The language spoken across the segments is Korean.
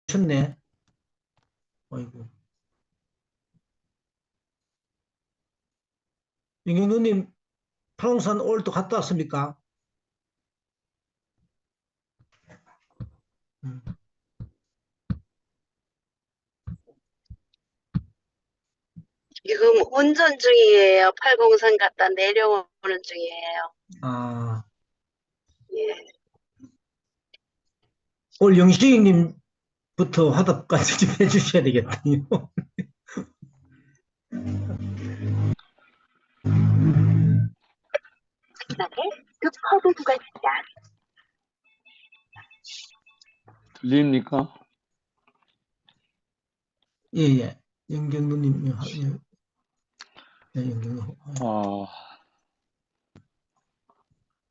오셨네. 아이고. 윤경누님, 팔공산 오늘 또 갔다 왔습니까? 음. 지금 운전 중이에요. 803 갔다 내려오는 중이에요. 아, 예. 오늘 영식님부터 화답까지 좀 해주셔야 되겠군요. 급 허브 구간입니다. 들립니까? 예, 예. 영경누님, 예, 예, 영경누. 아,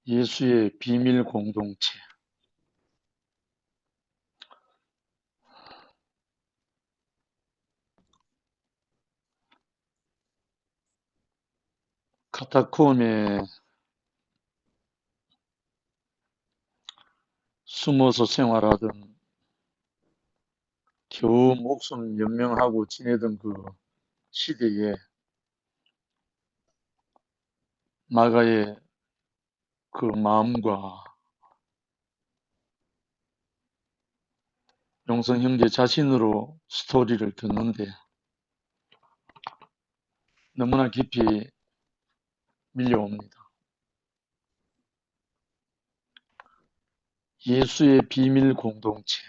예수의 비밀 공동체. 카타콤에 숨어서 생활하던 겨우 목숨 연명하고 지내던 그 시대에 마가의 그 마음과 용성 형제 자신으로 스토리를 듣는데 너무나 깊이 밀려옵니다. 예수의 비밀 공동체.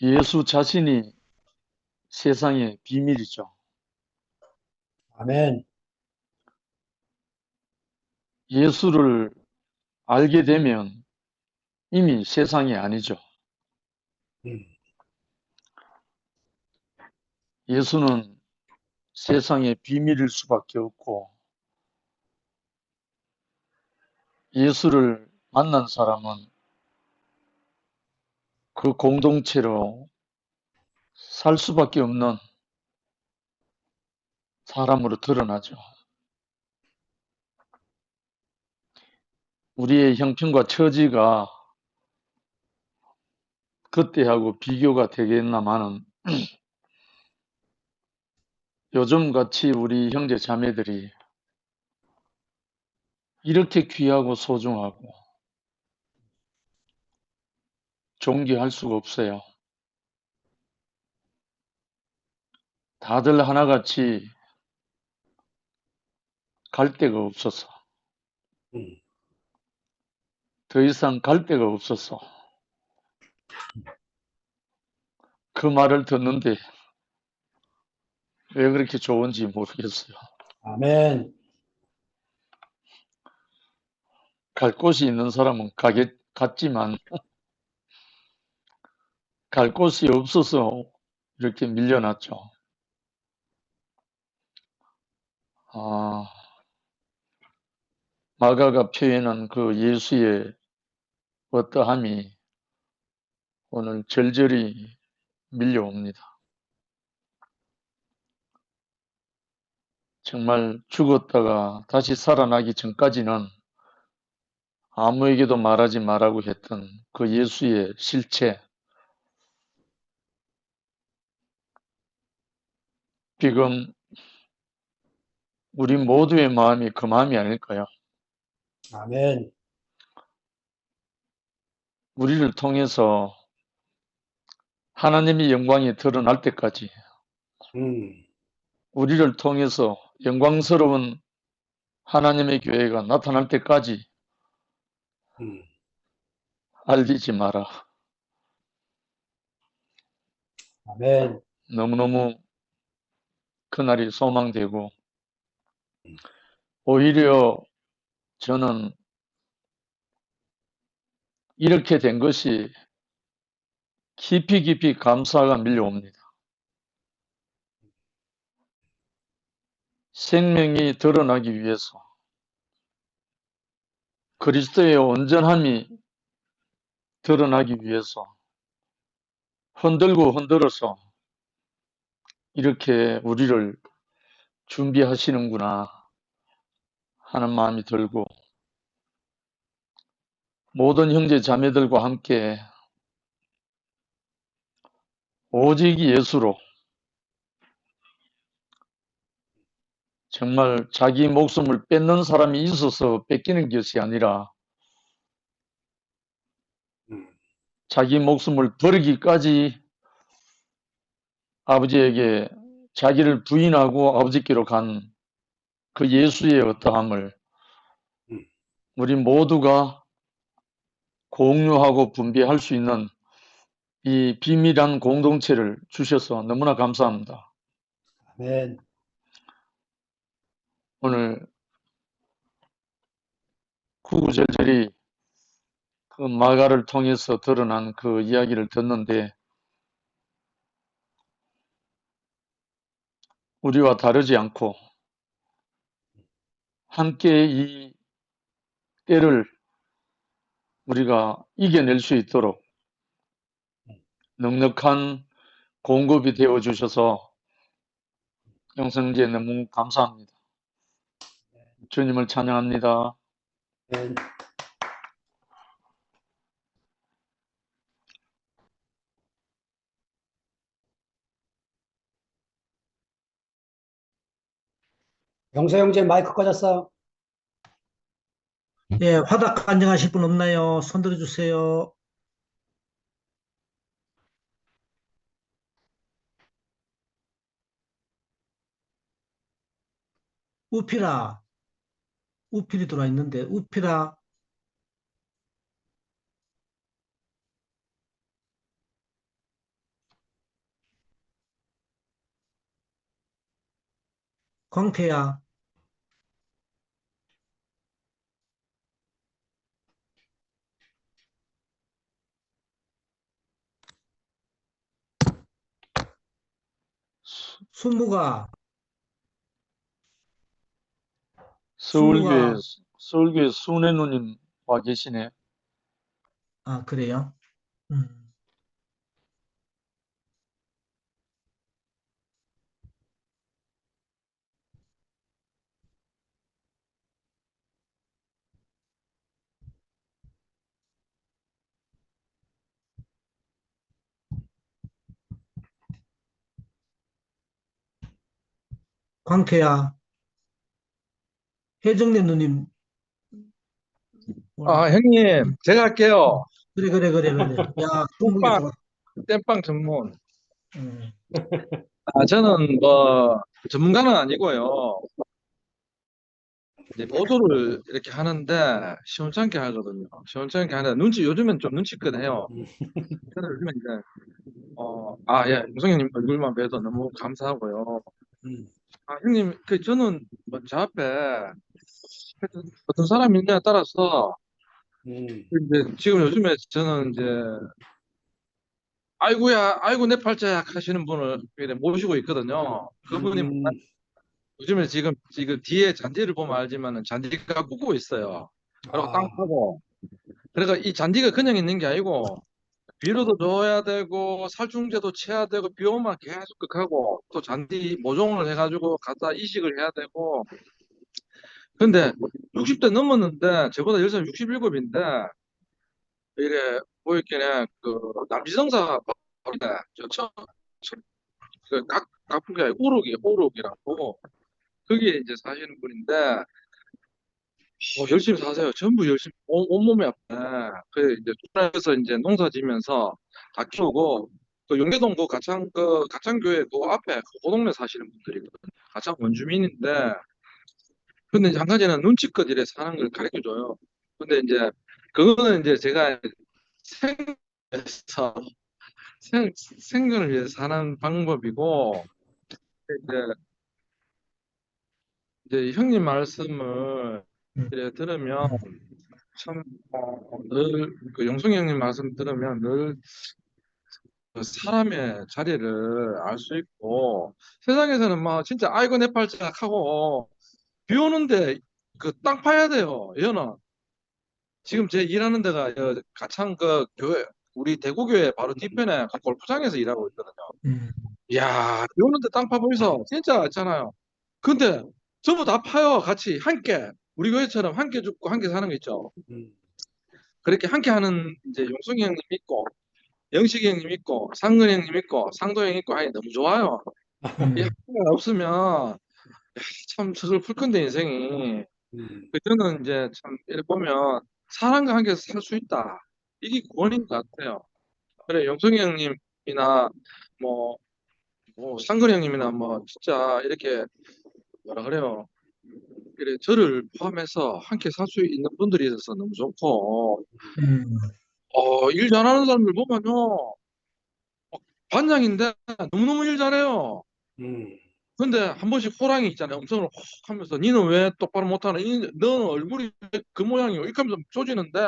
예수 자신이 세상의 비밀이죠. 아멘. 예수를 알게 되면 이미 세상이 아니죠. 음, 예수는 세상의 비밀일 수밖에 없고 예수를 만난 사람은 그 공동체로 살 수밖에 없는 사람으로 드러나죠. 우리의 형편과 처지가 그때하고 비교가 되겠나마는 요즘같이 우리 형제 자매들이 이렇게 귀하고 소중하고 존귀할 수가 없어요. 다들 하나같이 갈 데가 없어서 음, 더 이상 갈 데가 없어서 그 말을 듣는데 왜 그렇게 좋은지 모르겠어요. 아멘. 갈 곳이 있는 사람은 갔지만 갈 곳이 없어서 이렇게 밀려났죠. 아, 마가가 표현한 그 예수의 어떠함이 오늘 절절히 밀려옵니다. 정말 죽었다가 다시 살아나기 전까지는 아무에게도 말하지 말라고 했던 그 예수의 실체, 지금 우리 모두의 마음이 그 마음이 아닐까요? 아멘. 우리를 통해서 하나님의 영광이 드러날 때까지, 음, 우리를 통해서 영광스러운 하나님의 교회가 나타날 때까지 음, 알리지 마라. 아멘. 너무너무 그날이 소망되고, 오히려 저는 이렇게 된 것이 깊이 깊이 감사가 밀려옵니다. 생명이 드러나기 위해서, 그리스도의 온전함이 드러나기 위해서 흔들고 흔들어서 이렇게 우리를 준비하시는구나 하는 마음이 들고, 모든 형제 자매들과 함께 오직 예수로 정말 자기 목숨을 뺏는 사람이 있어서 뺏기는 것이 아니라 음, 자기 목숨을 버리기까지 아버지에게 자기를 부인하고 아버지께로 간 그 예수의 어떠함을 음. 우리 모두가 공유하고 분배할 수 있는 이 비밀한 공동체를 주셔서 너무나 감사합니다. 아멘. 오늘 구구절절히 그 마가를 통해서 드러난 그 이야기를 듣는데 우리와 다르지 않고 함께 이 때를 우리가 이겨낼 수 있도록 넉넉한 공급이 되어 주셔서 영성제 너무 감사합니다. 주님을 찬양합니다. 아멘. 영서 형제 마이크 꺼졌어. 예, 화답 간증하실 분 없나요? 손 들어주세요. 우필아, 우필이 들어와 있는데, 우필아, 광태야, 순무가, 서울교회 순무가, 순회 누님 와 계시네. 아, 그래요? 음, 광태야, 혜정네 누님, 아, 오늘, 형님, 제가 할게요. 그래, 그래, 그래, 그래. 야, 순무게 땜빵, 좋아. 땜빵 전문. 음, 저는 전문가는 아니고요. 이제 보도를 이렇게 하는데 시원찮게 하거든요. 시원찮게 하는데 요즘엔 좀 눈치껏 해요. 저는 요즘에 이제, 예, 용성 형님 얼굴만 뵈도 너무 감사하고요. 음, 형님, 저는 저 앞에 하여튼 어떤 사람이 있냐에 따라서 이제 지금 요즘에 저는 이제 아이고야, 아이고 내 팔자야 하시는 분을 이렇게 모시고 있거든요. 그분이 음, 요즘에 지금 뒤에 잔디를 보면 알지만은 잔디가 꾸고 있어요. 그리고 땅 아, 파고. 그러니까 이 잔디가 그냥 있는 게 아니고 비료도 줘야 되고 살충제도 쳐야 되고 비 오면 계속 극하고 또 잔디 모종을 해가지고 갖다 이식을 해야 되고. 근데 60대 넘었는데 저보다 10살 67인데 이래 보이길래 그 남지성사 깍깍게 오록이라고 거기에 이제 사시는 분인데 열심히 사세요. 전부 열심히 온몸이 아프네. 그 이제 출라에서 이제 농사 지면서 다 키우고 그 용계동 그 가창교회 그 앞에 그 동네 사시는 분들이거든요. 가창 원주민인데 근데 이제 한 가지는 눈치껏 이래 사는 걸 가르쳐 줘요. 근데 이제 그거는 이제 제가 생에서 생존을 위해서 사는 방법이고 이제 형님 말씀을 음, 이래 들으면 음. 참, 늘, 영숙이 형님 말씀 들으면 늘 그 사람의 자리를 알 수 있고, 세상에서는 막 진짜 아이고 내 팔자 하고, 비 오는데 그 땅 파야 돼요, 얘는. 지금 제 일하는 데가 가창 그 교회, 우리 대구교회 바로 뒤편에 그 골프장에서 일하고 있거든요. 음. 이야, 비 오는데 땅 파고 있어. 진짜 있잖아요. 근데 전부 다 파요, 같이, 함께. 우리 교회처럼 함께 죽고 함께 사는 거 있죠. 음, 그렇게 함께 하는 이제 용석이 형님 있고, 영식이 형님 있고, 상근 형님 있고, 상도 형 있고 하니 너무 좋아요. 이 학교가 없으면 참 서글플 건데 인생이. 저는 이제 참 이렇게 보면 사람과 함께 살 수 있다. 이게 구원인 것 같아요. 그래 용석이 형님이나 뭐, 상근 형님이나 뭐 진짜 이렇게 뭐라 그래요. 그래 저를 포함해서 함께 살 수 있는 분들이 있어서 너무 좋고 음, 일 잘하는 사람들 보면요 반장인데 너무너무 일 잘해요. 근데 한 번씩 호랑이 있잖아요. 음성을 확 하면서 니는 왜 똑바로 못하는? 너는 얼굴이 그 모양이요. 이렇게 하면서 조지는데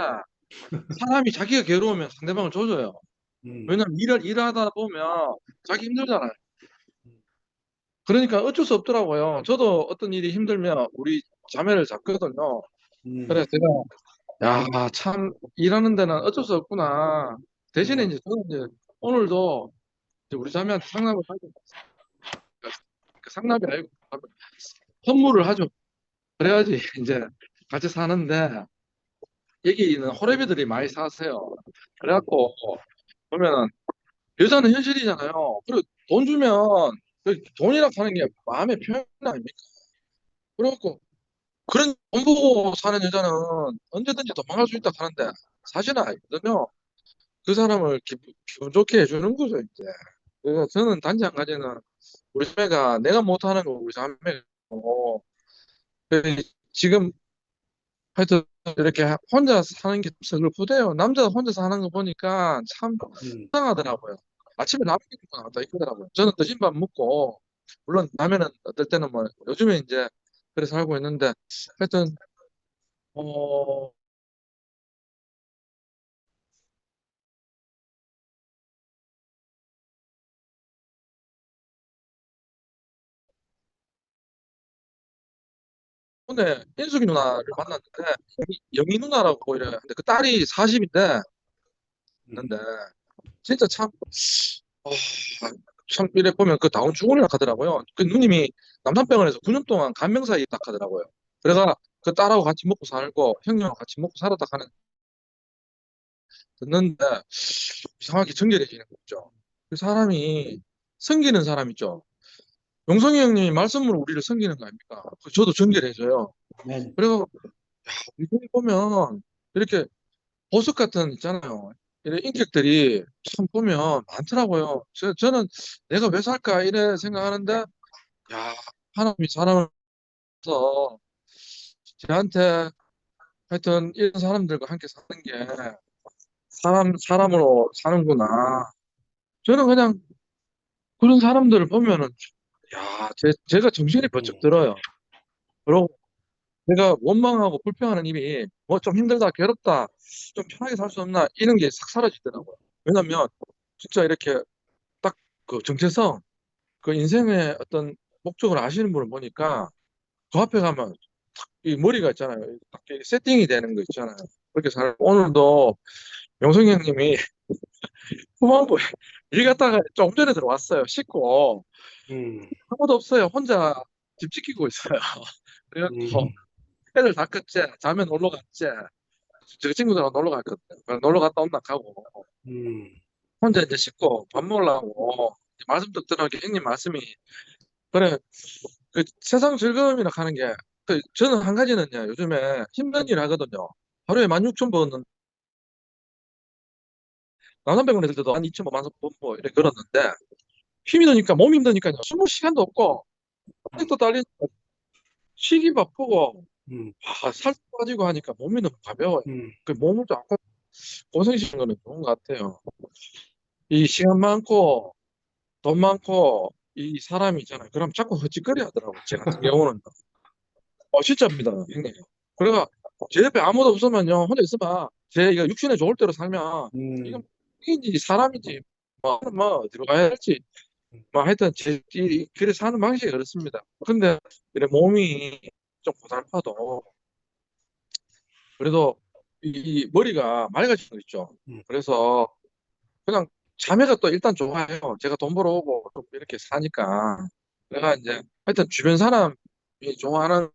사람이 자기가 괴로우면 상대방을 조져요. 왜냐면 일하다 보면 자기 힘들잖아요. 그러니까 어쩔 수 없더라고요. 저도 어떤 일이 힘들면 우리 자매를 잡거든요. 그래서 제가 참 일하는 데는 어쩔 수 없구나. 대신에 이제 저는 이제 오늘도 이제 우리 자매한테 상담을 하죠. 그 상담이 아니고 선물을 하죠. 그래야지 이제 같이 사는데 여기는 호래비들이 많이 사세요. 그래갖고 보면은 여자는 현실이잖아요. 그리고 돈 주면 그 돈이라 하는 게 마음의 표현 아닙니까? 그래갖고 그런 돈 보고 사는 여자는 언제든지 도망갈 수 있다 하는데 사실은 아니거든요. 그 사람을 기분 좋게 해주는 거죠, 이제. 그래서 저는 단지 한 가지는 우리 자매가 내가 못하는 거 우리 자매고 지금 하여튼 이렇게 혼자 사는 게 슬프대요. 남자 혼자 사는 거 보니까 참 이상하더라고요. 아침에 라면 먹고 나왔다 이러더라고요. 저는 드신 밥 먹고 물론 라면은 어떨 때는 뭐 요즘에 이제 그래 살고 있는데 하여튼 어 오늘 인숙이 누나를 만났는데 영희 누나라고 이래. 근데 그 딸이 40인데 있는데 진짜 참 어, 참 이래 보면 그 다운 증후군이라 하더라고요. 그 누님이 남산병원에서 9년 동안 간병사 입딱 하더라고요. 그래가 그 딸하고 같이 먹고 살고 형님하고 같이 먹고 살았다 하는 듣는데 이상하게 정결해지는 거죠. 그 사람이 섬기는 사람 있죠. 용성이 형님이 말씀으로 우리를 섬기는 거 아닙니까? 저도 정결해져요. 그리고 이걸 보면 이렇게 보석 같은 있잖아요. 이런 인격들이 참 보면 많더라고요. 저는 내가 왜 살까 이래 생각하는데 야 하나님이 사람을 서 저한테 하여튼 이런 사람들과 함께 사는 게 사람으로 사는구나. 저는 그냥 그런 사람들을 보면은 제가 정신이 번쩍 들어요. 그리고 제가 원망하고 불평하는 입이 뭐 좀 힘들다, 괴롭다, 좀 편하게 살 수 없나 이런 게 싹 사라지더라고요. 왜냐면 진짜 이렇게 딱 그 정체성, 그 인생의 어떤 목적을 아시는 분을 보니까 그 앞에 가면 이 머리가 있잖아요. 딱 이렇게 세팅이 되는 거 있잖아요. 그렇게 오늘도 영석이 형님이 후반부에 일 갔다가 조금 전에 들어왔어요. 씻고 아무도 없어요. 혼자 집 지키고 있어요. 그래갖고 애들 다 컸지. 자면 놀러 갔지. 저 친구들하고 놀러 갔거든요. 그래서 놀러 갔다 온다 하고 혼자 이제 씻고 밥 먹으려고 말씀 듣더라고 형님 말씀이 그래 그 세상 즐거움이라 하는 게 저는 한 가지는요 요즘에 힘든 일 하거든요. 하루에 16,000번은 남산병원에 있을 때도 한 2,000번, 1,000번 뭐 이렇게 걸었는데 힘이 드니까 몸이 힘드니까요. 술 먹을 시간도 없고 또 딸리니까 쉬기 바쁘고 살 빠지고 하니까 몸이 너무 가벼워요. 그 몸을 자꾸 고생시키는 거는 좋은 것 같아요. 이 시간 많고 돈 많고 이 사람이 있잖아요. 그럼 자꾸 헛짓거리 하더라고요. 제 같은 경우는. 진짜입니다, 형님. 그래가 제 옆에 아무도 없으면요. 혼자 있어봐. 제가 육신에 좋을 대로 살면 이건 인지 사람인지 뭐 어디로 가야 할지 뭐 하여튼 그래 사는 방식이 그렇습니다. 근데 이래 몸이 좀 고달파도 그래도 이 머리가 맑아지는 거 있죠. 그래서 그냥 자매가 또 일단 좋아해요. 제가 돈 벌어오고 좀 이렇게 사니까. 내가 이제 하여튼 주변 사람이 좋아하는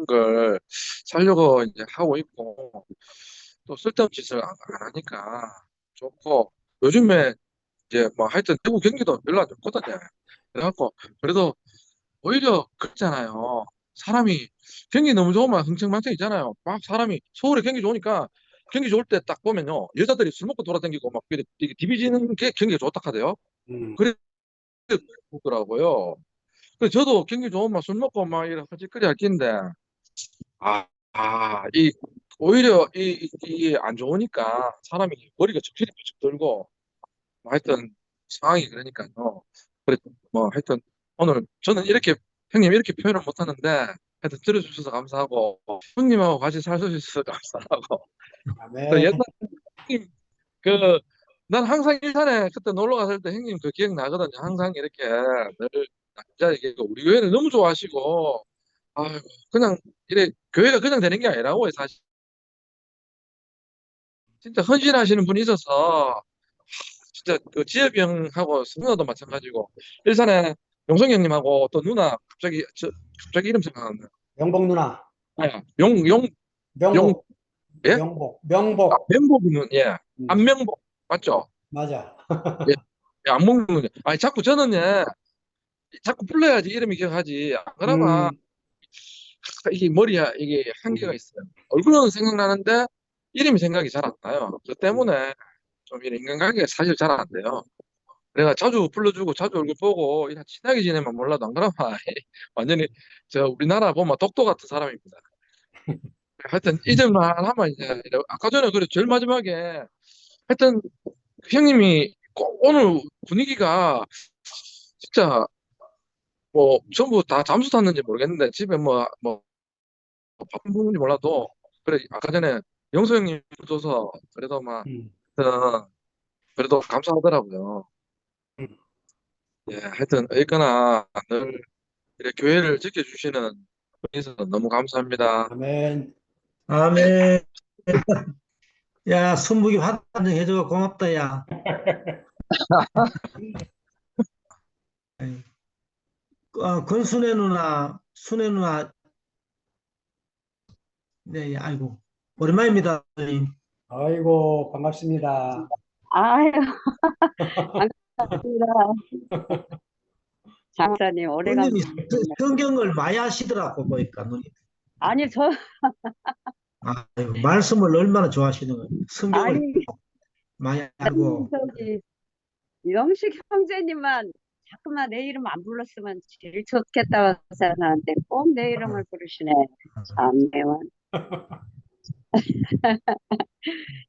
걸 살려고 이제 하고 있고. 또 쓸데없는 짓을 안 하니까 좋고, 요즘에 이제 뭐 하여튼 대구 경기도 별로 안 좋거든요. 그래갖고 그래도 오히려 그렇잖아요. 사람이 경기 너무 좋으면 흥청망청 있잖아요. 막 사람이 서울에 경기 좋으니까 경기 좋을 때 딱 보면요, 여자들이 술 먹고 돌아다니고 막 이게 디비지는 게 경기가 좋다 하대요. 음. 그래 보더라고요. 그래서 저도 경기 좋으면 술 먹고 막 이런 헛짓거리 할 긴데, 이 오히려 이게 안 좋으니까 사람이 머리가 정신이 번쩍 들고 뭐 하여튼 상황이 그러니까요. 그래 뭐 하여튼 오늘 저는 이렇게 형님 이렇게 표현을 못 하는데 하여튼 들어주셔서 감사하고 형님하고 같이 살 수 있어서 감사하고 또 아멘. 옛날 형님 그 난 항상 일산에 그때 놀러 갔을 때 형님 그 기억나거든요. 항상 이렇게 늘 남자에게 우리 교회를 너무 좋아하시고 아유 그냥 이래 교회가 그냥 되는 게 아니라고 사실 진짜 헌신하시는 분이 있어서 진짜 그 지엽이 형하고 누나도 마찬가지고 일산에 용성 형님하고 또 누나 갑자기 이름 생각났네. 명복 누나. 용용 명복. 예? 명복. 명복. 명복이는 예 음. 안명복 맞죠? 맞아. 예, 예 안목는 아니 자꾸 저는 예 자꾸 불러야지 이름이 기억하지 안 그러면 음. 이게 머리야 이게 한계가 있어요. 얼굴은 생각나는데 이름이 생각이 잘 안 나요. 그 때문에 좀 이런 인간관계가 사실 잘 안 돼요. 내가 자주 불러주고 자주 얼굴 보고 이런 친하게 지내면 몰라도 안 그러면 완전히 저 우리나라 보면 독도 같은 사람입니다. 하여튼 이 점만 하면 이제 아까 전에 그래 제일 마지막에 하여튼 그 형님이 오늘 분위기가 진짜 뭐 전부 다 잠수 탔는지 모르겠는데 집에 뭐 바쁜 분인지 몰라도 그래 아까 전에 영수 형님 줘서 그래도 막 음. 하여튼 그래도 감사하더라고요. 음. 예, 하여튼 어쨌거나 늘 이렇게 교회를 지켜주시는 분이서 너무 감사합니다. 아멘. 아멘. 야, 순복이 환장 해줘서 고맙다, 야. 권순애 누나, 순애 누나, 네, 아이고. 오랜만입니다. 선생님. 아이고, 반갑습니다. 아유, 반갑습니다. 장사님, 누님이 오래간만에. 성경을 많이 하시더라고, 보니까, 누님. 아니, 아이고, 말씀을 얼마나 좋아하시는 거예요. 성경을 아니, 많이 알고. 저기, 영식 형제님만 자꾸만 내 이름 안 불렀으면 제일 좋겠다고 생각하는데 꼭 내 이름을 부르시네. 참내원.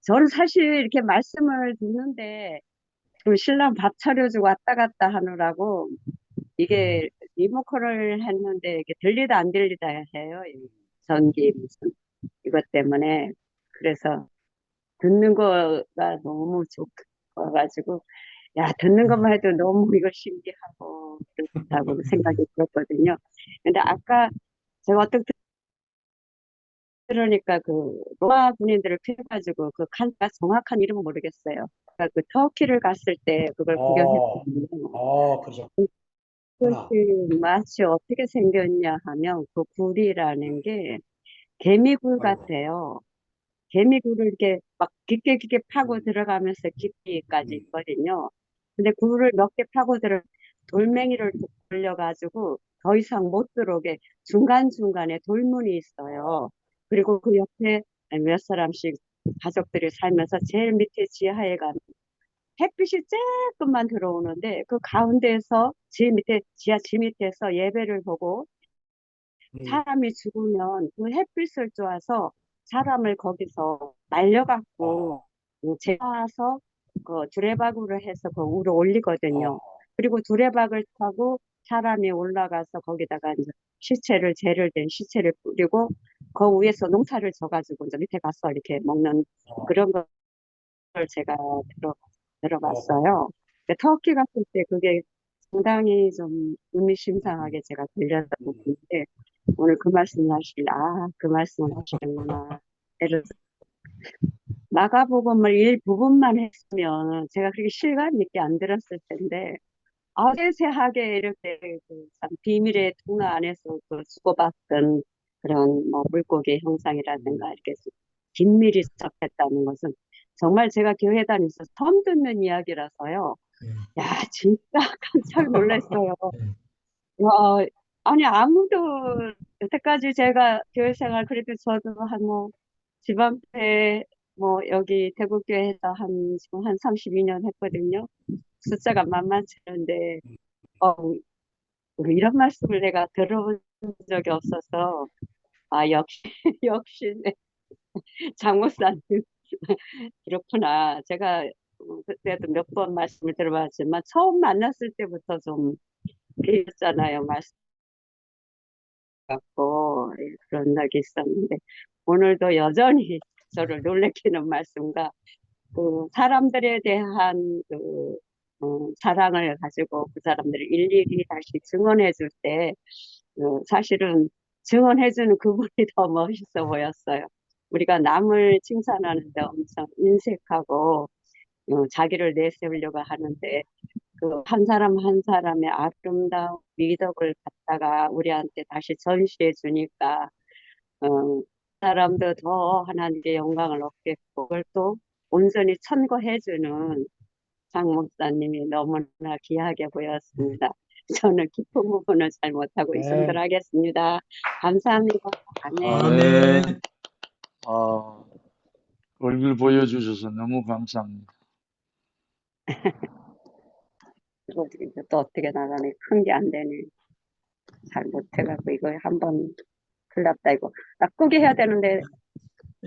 저는 사실 이렇게 말씀을 듣는데 그 신랑 밥 차려주고 왔다 갔다 하느라고 이게 리모컨을 했는데 이게 들리다 안 들리다 해요. 이 전기 무슨 이것 때문에. 그래서 듣는 거가 너무 좋아가지고, 야, 듣는 것만 해도 너무 이거 신기하고 그렇다고 생각이 들었거든요. 근데 아까 제가 어떻게 들으니까 그 로마 군인들을 피해가지고 그 칸가 정확한 이름은 모르겠어요. 그러니까 그 터키를 갔을 때 그걸 어, 구경했거든요. 그러셨구나. 그것이 맛이 어떻게 생겼냐 하면 그 굴이라는 게 개미굴 아이고. 같아요. 개미굴을 이렇게 막 깊게 파고 들어가면서 깊이까지 음. 있거든요. 근데 굴을 몇 개 파고 돌멩이를 돌려가지고 더 이상 못 들어오게 중간중간에 돌문이 있어요. 그리고 그 옆에 몇 사람씩 가족들이 살면서 제일 밑에 지하에 가면 햇빛이 조금만 들어오는데 그 가운데에서 지하 지 밑에서 예배를 보고 음. 사람이 죽으면 그 햇빛을 쏘아서 사람을 거기서 날려갖고 재워서 그 두레박으로 해서 그 위로 올리거든요. 그리고 두레박을 타고 사람이 올라가서 거기다가 이제 재를 된 시체를 뿌리고 그 위에서 농사를 져가지고 이제 밑에 가서 이렇게 먹는 그런 걸 제가 들어봤어요. 근데 터키 갔을 때 그게 상당히 좀 의미심장하게 제가 들렸던 부분인데 오늘 그 말씀을 그 말씀을 하시는구나. 예를 들어서 마가복음을 일부분만 했으면 제가 그렇게 실감 있게 안 들었을 텐데 세세하게 이렇게 그참 비밀의 통로 안에서 그 주고받던 그런 뭐 물고기 형상이라든가 이렇게 긴밀히 접했다는 것은 정말 제가 교회 다니면서 처음 듣는 이야기라서요. 야, 진짜 깜짝 놀랐어요. 와, 아니, 아무도, 여태까지 제가 교회 생활, 그래도 저도 집 앞에, 여기 대구교회에서 지금 한 32년 했거든요. 숫자가 만만치 않은데, 이런 말씀을 내가 들어본 적이 없어서, 역시, 역시, 장 목사님, 그렇구나. 제가 그때도 몇 번 말씀을 들어봤지만, 처음 만났을 때부터 좀 배웠잖아요. 말씀 같고, 그런 적이 있었는데, 오늘도 여전히 저를 놀래키는 말씀과, 사람들에 대한 사랑을 가지고 그 사람들을 일일이 다시 증언해 줄 때, 사실은 증언해주는 그분이 더 멋있어 보였어요. 우리가 남을 칭찬하는데 엄청 인색하고 자기를 내세우려고 하는데 그 한 사람 한 사람의 아름다운 미덕을 갖다가 우리한테 다시 전시해 주니까 그 사람도 더 하나님의 영광을 얻겠고 그걸 또 온전히 천거해 주는 장 목사님이 너무나 귀하게 보였습니다. 저는 깊은 부분을 잘 못하고 네. 있음들 하겠습니다. 감사합니다. 아멘. 아멘. 얼굴 보여주셔서 너무 감사합니다. 이거 또 어떻게 나가네. 큰 게 안 되네. 잘 못해갖고 이거 한번 큰일 났다 이거. 나 끄게 해야 되는데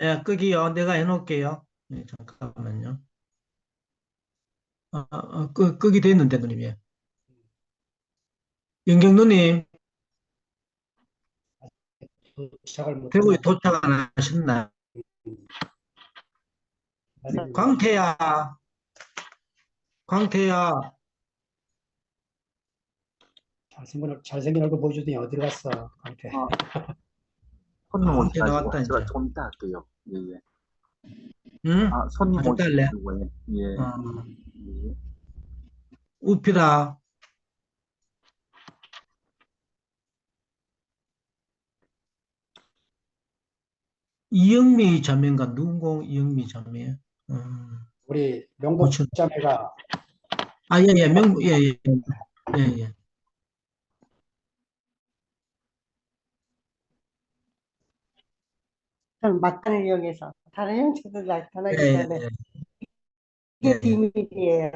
예, 끄기요. 내가 해놓을게요. 네, 잠깐만요. 끄기 됐는데, 누님. 예. 영경 누님, 시작을 못 대구에 하나? 도착 안 하셨나요? 광태야, 광태야, 잘생긴 얼굴 보여주더니 어디 갔어? 강태. 손님 아, 오지 이제 나왔다, 마시고 제가 이제. 좀 이따 할게요. 예, 예. 응? 손님 좀 오지 딸래? 마시고 예. 어, 예. 우피다. 이영미 자매인가? 누군가 이영미 자매. 우리 명복 그렇죠. 자매가 예, 예. 저는 막간을 이용해서 다른 형제들 나타나기 예, 전에 예, 이게 예. 비밀이에요.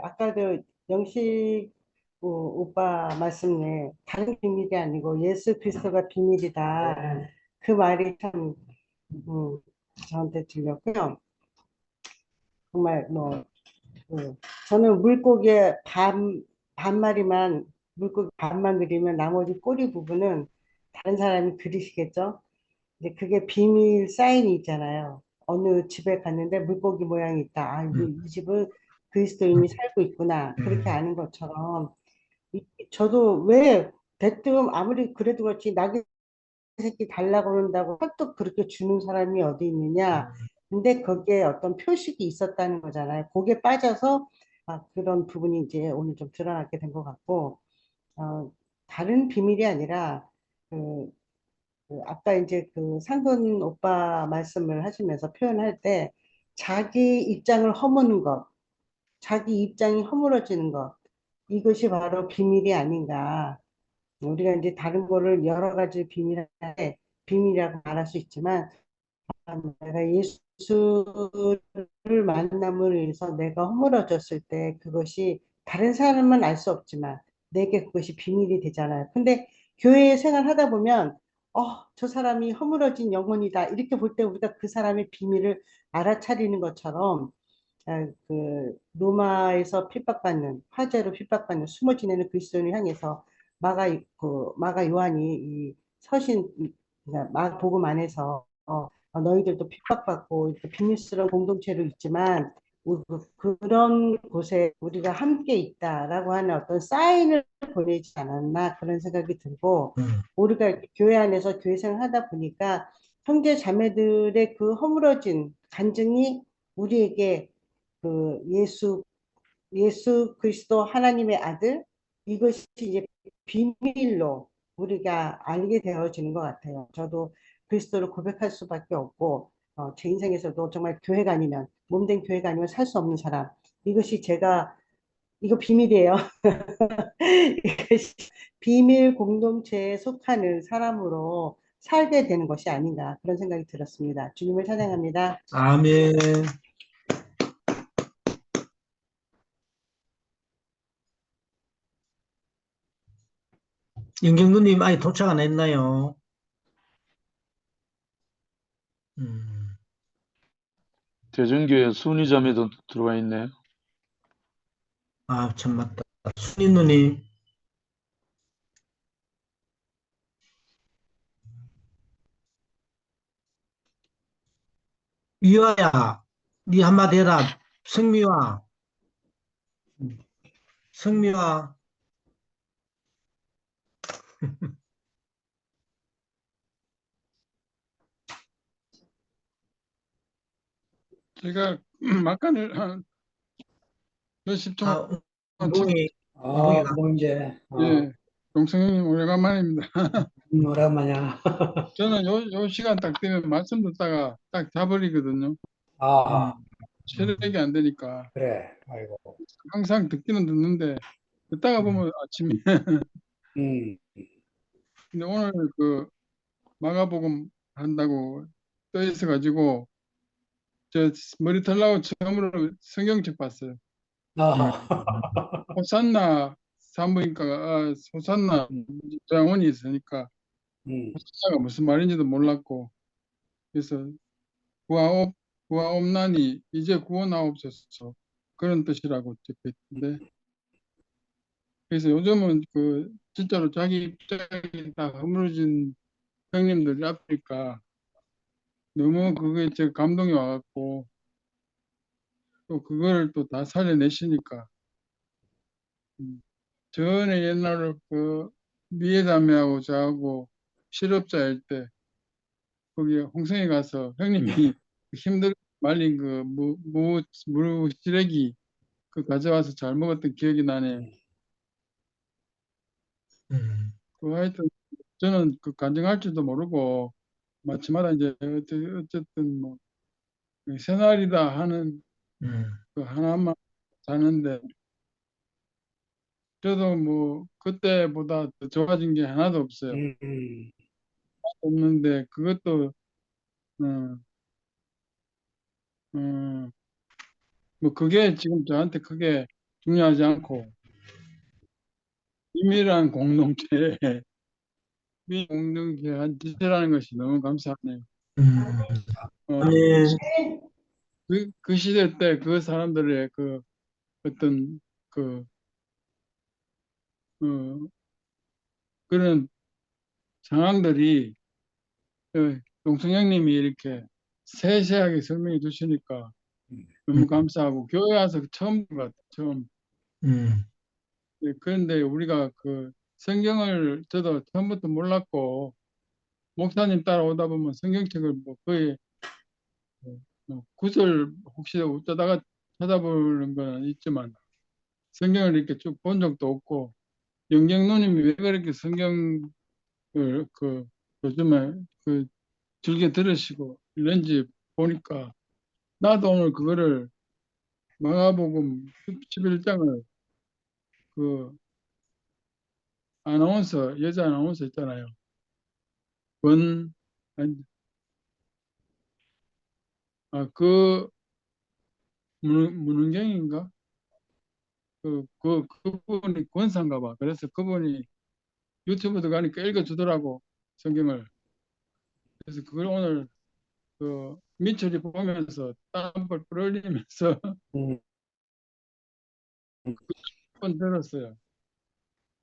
아까도 영식 오빠 말씀에 다른 비밀이 아니고 예수 그리스도가 비밀이다. 그 말이 참 저한테 들렸고요. 정말 저는 물고기의 반마리만 물고기 반만 그리면 나머지 꼬리 부분은 다른 사람이 그리시겠죠. 근데 그게 비밀 사인이 있잖아요. 어느 집에 갔는데 물고기 모양이 있다. 이 집은 그리스도인이 살고 있구나. 그렇게 아는 것처럼 저도 왜 대뜸 아무리 그래도 그렇지 나귀 새끼 달라고 그런다고 또 그렇게 주는 사람이 어디 있느냐. 근데 거기에 어떤 표식이 있었다는 거잖아요. 거기에 빠져서 그런 부분이 이제 오늘 좀 드러나게 된 것 같고 다른 비밀이 아니라 아까 이제 그 상근 오빠 말씀을 하시면서 표현할 때 자기 입장을 허무는 것, 자기 입장이 허물어지는 것, 이것이 바로 비밀이 아닌가. 우리가 이제 다른 거를 여러 가지 비밀이라고 말할 수 있지만 내가 예수를 만남으로 인해서 내가 허물어졌을 때 그것이 다른 사람은 알 수 없지만 내게 그것이 비밀이 되잖아요. 근데 교회 생활하다 보면 저 사람이 허물어진 영혼이다. 이렇게 볼 때 우리가 그 사람의 비밀을 알아차리는 것처럼 로마에서 화재로 핍박받는 숨어 지내는 그리스도인을 향해서 마가 요한이 이 그러니까 마복음 안에서 너희들도 핍박받고 이렇게 비밀스러운 공동체로 있지만 그런 곳에 우리가 함께 있다라고 하는 어떤 사인을 보내지 않았나 그런 생각이 들고 우리가 이렇게 교회 안에서 교회 생활하다 보니까 형제 자매들의 그 허물어진 간증이 우리에게 그 예수 그리스도 하나님의 아들 이것이 이제 비밀로 우리가 알게 되어지는 것 같아요. 저도 그리스도를 고백할 수밖에 없고, 제 인생에서도 정말 교회가 아니면, 몸된 교회가 아니면 살 수 없는 사람. 이것이 제가, 이거 비밀이에요. 이것이 비밀 공동체에 속하는 사람으로 살게 되는 것이 아닌가, 그런 생각이 들었습니다. 주님을 찬양합니다. 아멘. 윤경두님 아직 도착 안 했나요? 대전교회 순위자매도 들어와 있네요. 아, 참 맞다. 순이 누님. 유아야, 니 한마디 해라. 성미화, 성미화. 제가 막간을 한 몇십 초만 아, 운동이, 아, 운동이가. 뭐 이제, 예, 용성형님 오래간만입니다. 오랜만이야. 저는 요 시간 딱 되면 말씀 듣다가 딱 자버리거든요. 아, 체력이 안 되니까 그래. 아이고. 항상 듣기는 듣는데 듣다가 보면 아침에 음, 근데 오늘 그 마가복음 한다고 떠 있어 가지고 저 머리 털라고 처음으로 성경책 봤어요. 아, 호산나 산부인과가 호산나 조양원이 있으니까 호산나가 무슨 말인지도 몰랐고 그래서 구하옵나니 이제 구원하옵소서 그런 뜻이라고 적혀 있는데 그래서 요즘은 그 진짜로 자기 입장이 다 허물어진 형님들이 앞이니까 너무 그게 제 감동이 와갖고 또 그걸 또 다 살려내시니까 전에 옛날에 그 미애자매하고 저하고 실업자일 때 거기 홍성에 가서 형님이 힘들게 말린 그 무시래기 그 가져와서 잘 먹었던 기억이 나네요. 그 하여튼 저는 그 간증할 줄도 모르고 마침마다 이제 어쨌든 뭐 새날이다 하는 그 하나만 사는데 저도 뭐 그때보다 더 좋아진 게 하나도 없어요. 없는데 그것도 어, 어, 뭐 그게 지금 저한테 크게 중요하지 않고 비밀한 공동체에 비밀 공동체 한 짓이라는 것이 너무 감사하네요. 아멘. 그 시대 때 그 사람들의 그 어떤 그 어, 그런 상황들이 용성형님이 이렇게 세세하게 설명해 주시니까 너무 감사하고 교회 와서 처음 본것 같아요. 처음. 예, 그런데 우리가 그 성경을 저도 처음부터 몰랐고 목사님 따라오다 보면 성경책을 뭐 거의 구절 혹시 어쩌다가 찾아보는 건 있지만 성경을 이렇게 쭉 본 적도 없고 영경노님이 왜 그렇게 성경을 그 요즘에 그 즐겨 들으시고 이런지 보니까 나도 오늘 그거를 마가복음 11장을 그 아나운서 여자 아나운서 있잖아요. 아니, 그 문은경인가? 그분이 권사인가 봐. 그래서 그분이 유튜브도 가니까 읽어주더라고, 성경을. 그래서 그걸 오늘 그 민철이 보면서 땀을 흘리면서 번 들었어요.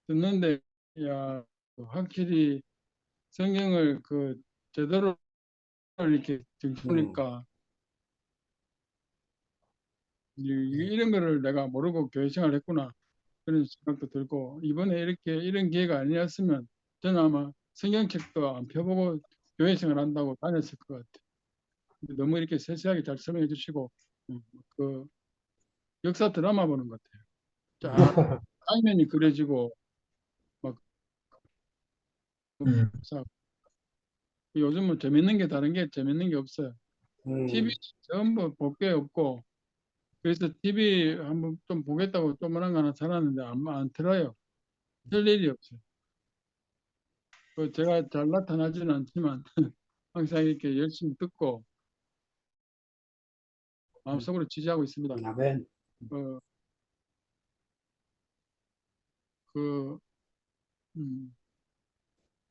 듣는데, 야, 확실히 성경을 그 제대로 이렇게 보니까 이런 거를 내가 모르고 교회 생활을 했구나. 그런 생각도 들고, 이번에 이렇게 이런 기회가 아니었으면 저는 아마 성경책도 안 펴보고 교회 생활 한다고 다녔을 것 같아요. 근데 너무 이렇게 세세하게 잘 설명해 주시고, 그 역사 드라마 보는 것 같아요. 쫙 장면이 그려지고, 막 음. 요즘은 재밌는 게 다른 게 재밌는 게 없어요. TV 전부 볼 게 없고, 그래서 TV 한번 좀 보겠다고 조그만한 거 하나 사놨는데 안 틀어요. 틀 일이 없어요. 제가 잘 나타나지는 않지만 항상 이렇게 열심히 듣고 마음속으로 지지하고 있습니다. 아멘. 어, 그,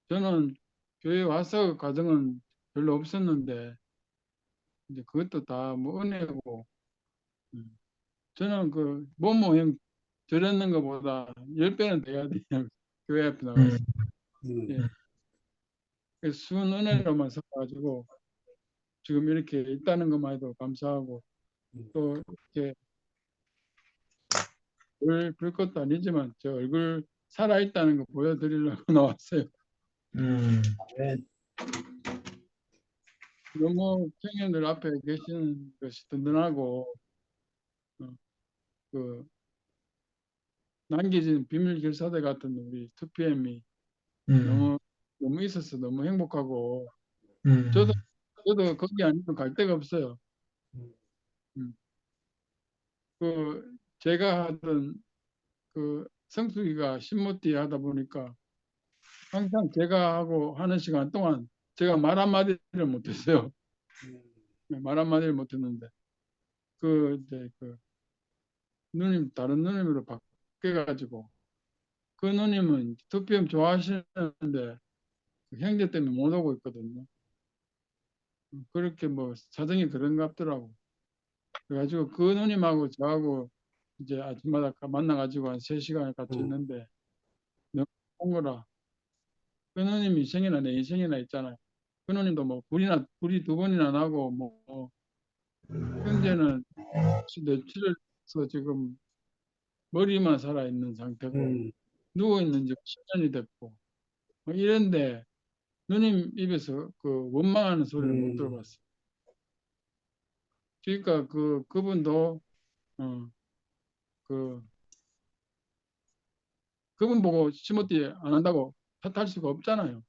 저는 교회 와서 과정은 별로 없었는데, 이제 그것도 다 뭐 은혜고, 저는 그 모모행 저랬는 것보다 10배는 돼야 돼요. 교회 앞에 나가서. 예. 그래서 순 은혜로만 서가지고 지금 이렇게 있다는 것만 해도 감사하고, 또 이렇게 볼 것도 아니지만 저 얼굴 살아있다는 거 보여드리려고 나왔어요. 아멘. 너무 청년들 앞에 계시는 것이 든든하고, 그 남겨진 비밀 결사대 같은 우리 2PM이 너무 있어서 너무 행복하고, 저도 거기 아니면 갈 데가 없어요. 그 제가 하던 그 성수기가 신모띠 하다 보니까 항상 제가 하고 하는 시간 동안 제가 말 한마디를 못했어요. 말 한마디를 못했는데 이제 누님 다른 누님으로 바뀌어가지고 그 누님은 2PM 좋아하시는데 그 형제 때문에 못 오고 있거든요. 그렇게 뭐 사정이 그런가 보더라고. 그래가지고 그 누님하고 저하고 이제 아침마다 만나가지고 한 3시간을 같이 있는데 너무 좋은 거라. 그 누님 인생이나 내 인생이나 있잖아요. 그 누님도 뭐 불이 2번이나 나고 뭐 현재는 뇌출해서 지금 머리만 살아있는 상태고 누워있는 지 10년이 됐고 뭐 이런데 누님 입에서 그 원망하는 소리를 못 들어봤어요. 그러니까 그분도 그분 보고 시모티 안 한다고 탓할 수가 없잖아요.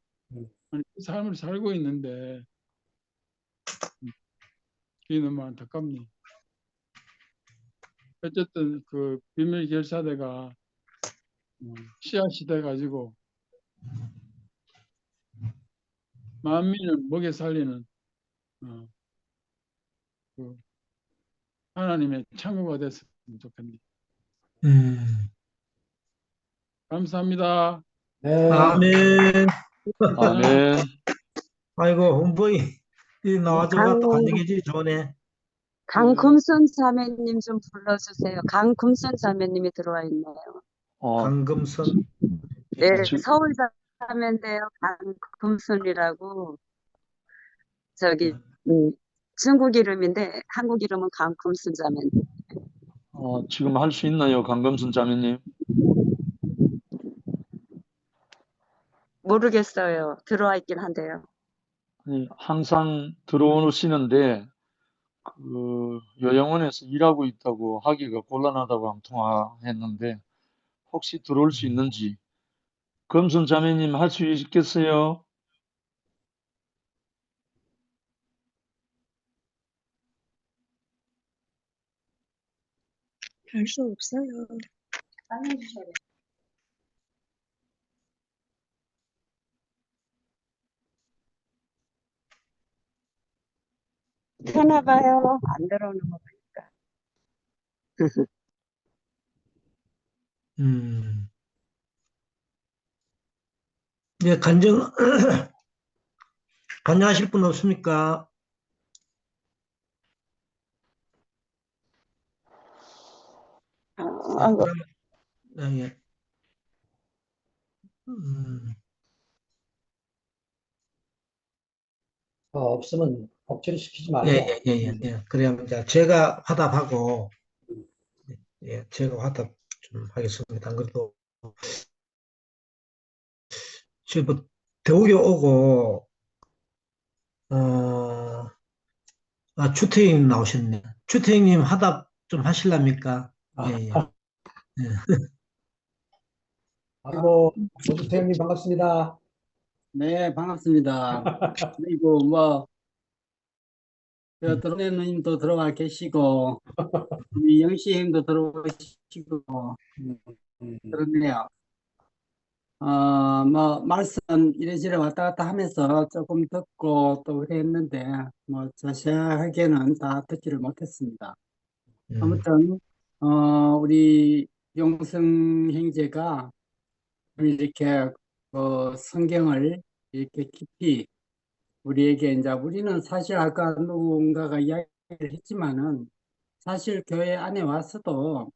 아니, 그 삶을 살고 있는데 그게 너무 안타깝네. 어쨌든 그 비밀 결사대가 씨앗이 돼가지고 만민을 먹여 살리는 그 하나님의 창구가 됐으면 좋겠네. 감사합니다. 네. 아멘. 아멘. 아이고, 홍보이 나와줘가 또 강- 간증해주기 좋네. 강금순 자매님 좀 불러주세요. 강금순 자매님이 들어와 있네요. 강금선. 네, 지- 서울 자매인데요. 강금순이라고 저기 중국 이름인데 한국 이름은 강금순 자매님. 지금 할 수 있나요, 강금순 자매님? 모르겠어요. 들어와 있긴 한데요. 아니, 항상 들어오시는데 요양원에서 일하고 있다고 하기가 곤란하다고 한번 통화했는데 혹시 들어올 수 있는지. 금순 자매님 할 수 있겠어요? 할 수 없어요. 되나 봐요. 안 들어오는 거 보니까. 네, 간증하실 분 없습니까? 아이고. 예. 없으면 억지로 시키지 말고. 예. 그럼 이제 제가 화답하고, 예, 제가 화답 좀 하겠습니다. 그래도, 지금 대우교 오고, 추태임 나오셨네. 추태임님 화답 좀 하실랍니까? 예. 아이고, 조주태형님 반갑습니다. 네, 반갑습니다. 그리고 뭐, 드론의 누님도 들어와 계시고, 우리 영시 형도 들어오시고, 그렇네요. 뭐, 말씀 이래저래 왔다 갔다 하면서 조금 듣고 또 그랬는데, 뭐, 자세하게는 다 듣지를 못했습니다. 아무튼, 우리 용성 형제가 이렇게, 성경을 이렇게 깊이 우리에게 이제 우리는 사실 아까 누군가가 이야기를 했지만은 사실 교회 안에 와서도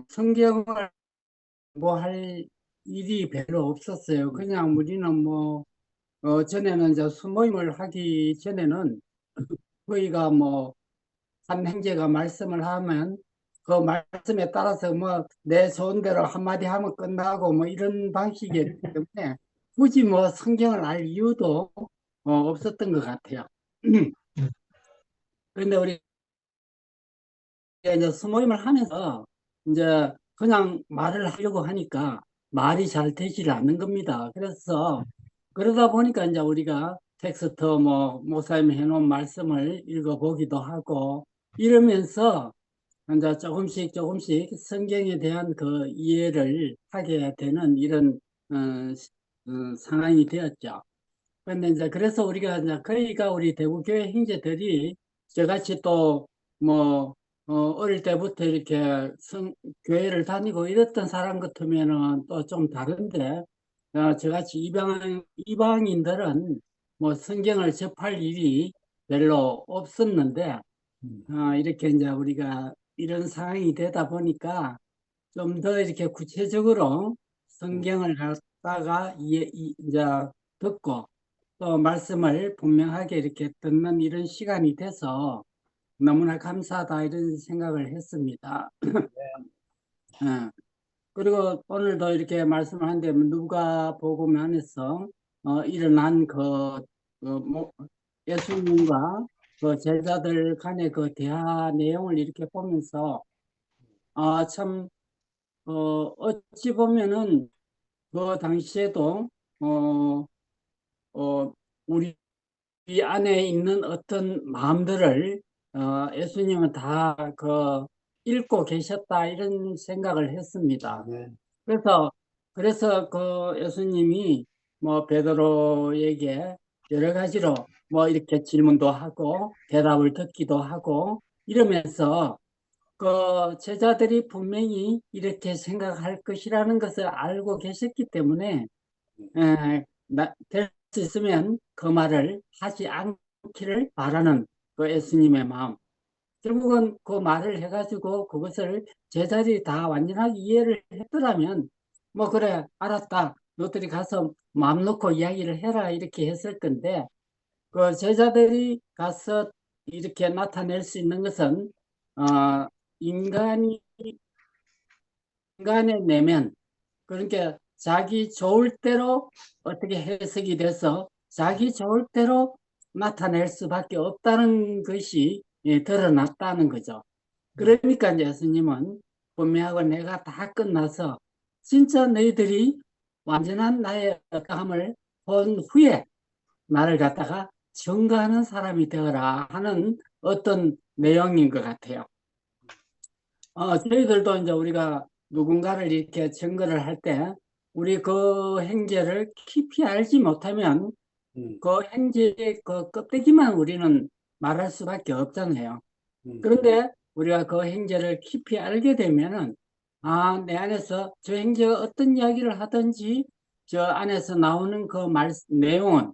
성경을 뭐 할 일이 별로 없었어요. 그냥 우리는 뭐 전에는 이제 수모임을 하기 전에는 저희가 뭐 한 형제가 말씀을 하면 그 말씀에 따라서 뭐 내 좋은 대로 한마디 하면 끝나고 뭐 이런 방식이기 때문에 굳이 뭐 성경을 알 이유도 없었던 것 같아요. 그런데 우리 이제 소모임을 하면서 이제 그냥 말을 하려고 하니까 말이 잘 되질 않는 겁니다. 그래서 그러다 보니까 이제 우리가 텍스트 뭐 목사님이 해놓은 말씀을 읽어보기도 하고 이러면서 이제 조금씩 성경에 대한 그 이해를 하게 되는 이런 상황이 되었죠. 그런데 이제 그래서 우리가 이제 그러니까 우리 대구교회 형제들이 저같이 또 뭐 어릴 때부터 이렇게 교회를 다니고 이랬던 사람 같으면은 또 좀 다른데 저같이 이방인들은 뭐 성경을 접할 일이 별로 없었는데 이렇게 이제 우리가 이런 상황이 되다 보니까 좀 더 이렇게 구체적으로 성경을 갖다가 이제 듣고 또 말씀을 분명하게 이렇게 듣는 이런 시간이 돼서 너무나 감사하다 이런 생각을 했습니다. 예. 그리고 오늘도 이렇게 말씀을 하는데 누가복음 안에서 일어난 예수님과 그 제자들 간의 그 대화 내용을 이렇게 보면서 참 어찌 보면은 그 당시에도 어, 우리 안에 있는 어떤 마음들을 예수님은 다 읽고 계셨다 이런 생각을 했습니다. 네. 그래서 그 예수님이 뭐 베드로에게 여러 가지로 뭐 이렇게 질문도 하고 대답을 듣기도 하고 이러면서 그 제자들이 분명히 이렇게 생각할 것이라는 것을 알고 계셨기 때문에 될 수 있으면 그 말을 하지 않기를 바라는 그 예수님의 마음. 결국은 그 말을 해가지고 그것을 제자들이 다 완전하게 이해를 했더라면 뭐 그래 알았다 너희들이 가서 마음 놓고 이야기를 해라 이렇게 했을 건데 그 제자들이 가서 이렇게 나타낼 수 있는 것은 인간이 인간의 내면 그러니까 자기 좋을 대로 어떻게 해석이 돼서 자기 좋을 대로 나타낼 수밖에 없다는 것이 드러났다는 거죠. 그러니까 이제 예수님은 분명하고 내가 다 끝나서 진짜 너희들이 완전한 나의 어떠함을 본 후에 나를 갖다가 증거하는 사람이 되어라 하는 어떤 내용인 것 같아요. 저희들도 이제 우리가 누군가를 이렇게 증거를 할 때 우리 그 행제를 깊이 알지 못하면 그 행제의 그 껍데기만 우리는 말할 수밖에 없잖아요. 그런데 우리가 그 행제를 깊이 알게 되면은 내 안에서 저 행제가 어떤 이야기를 하든지 저 안에서 나오는 그 내용은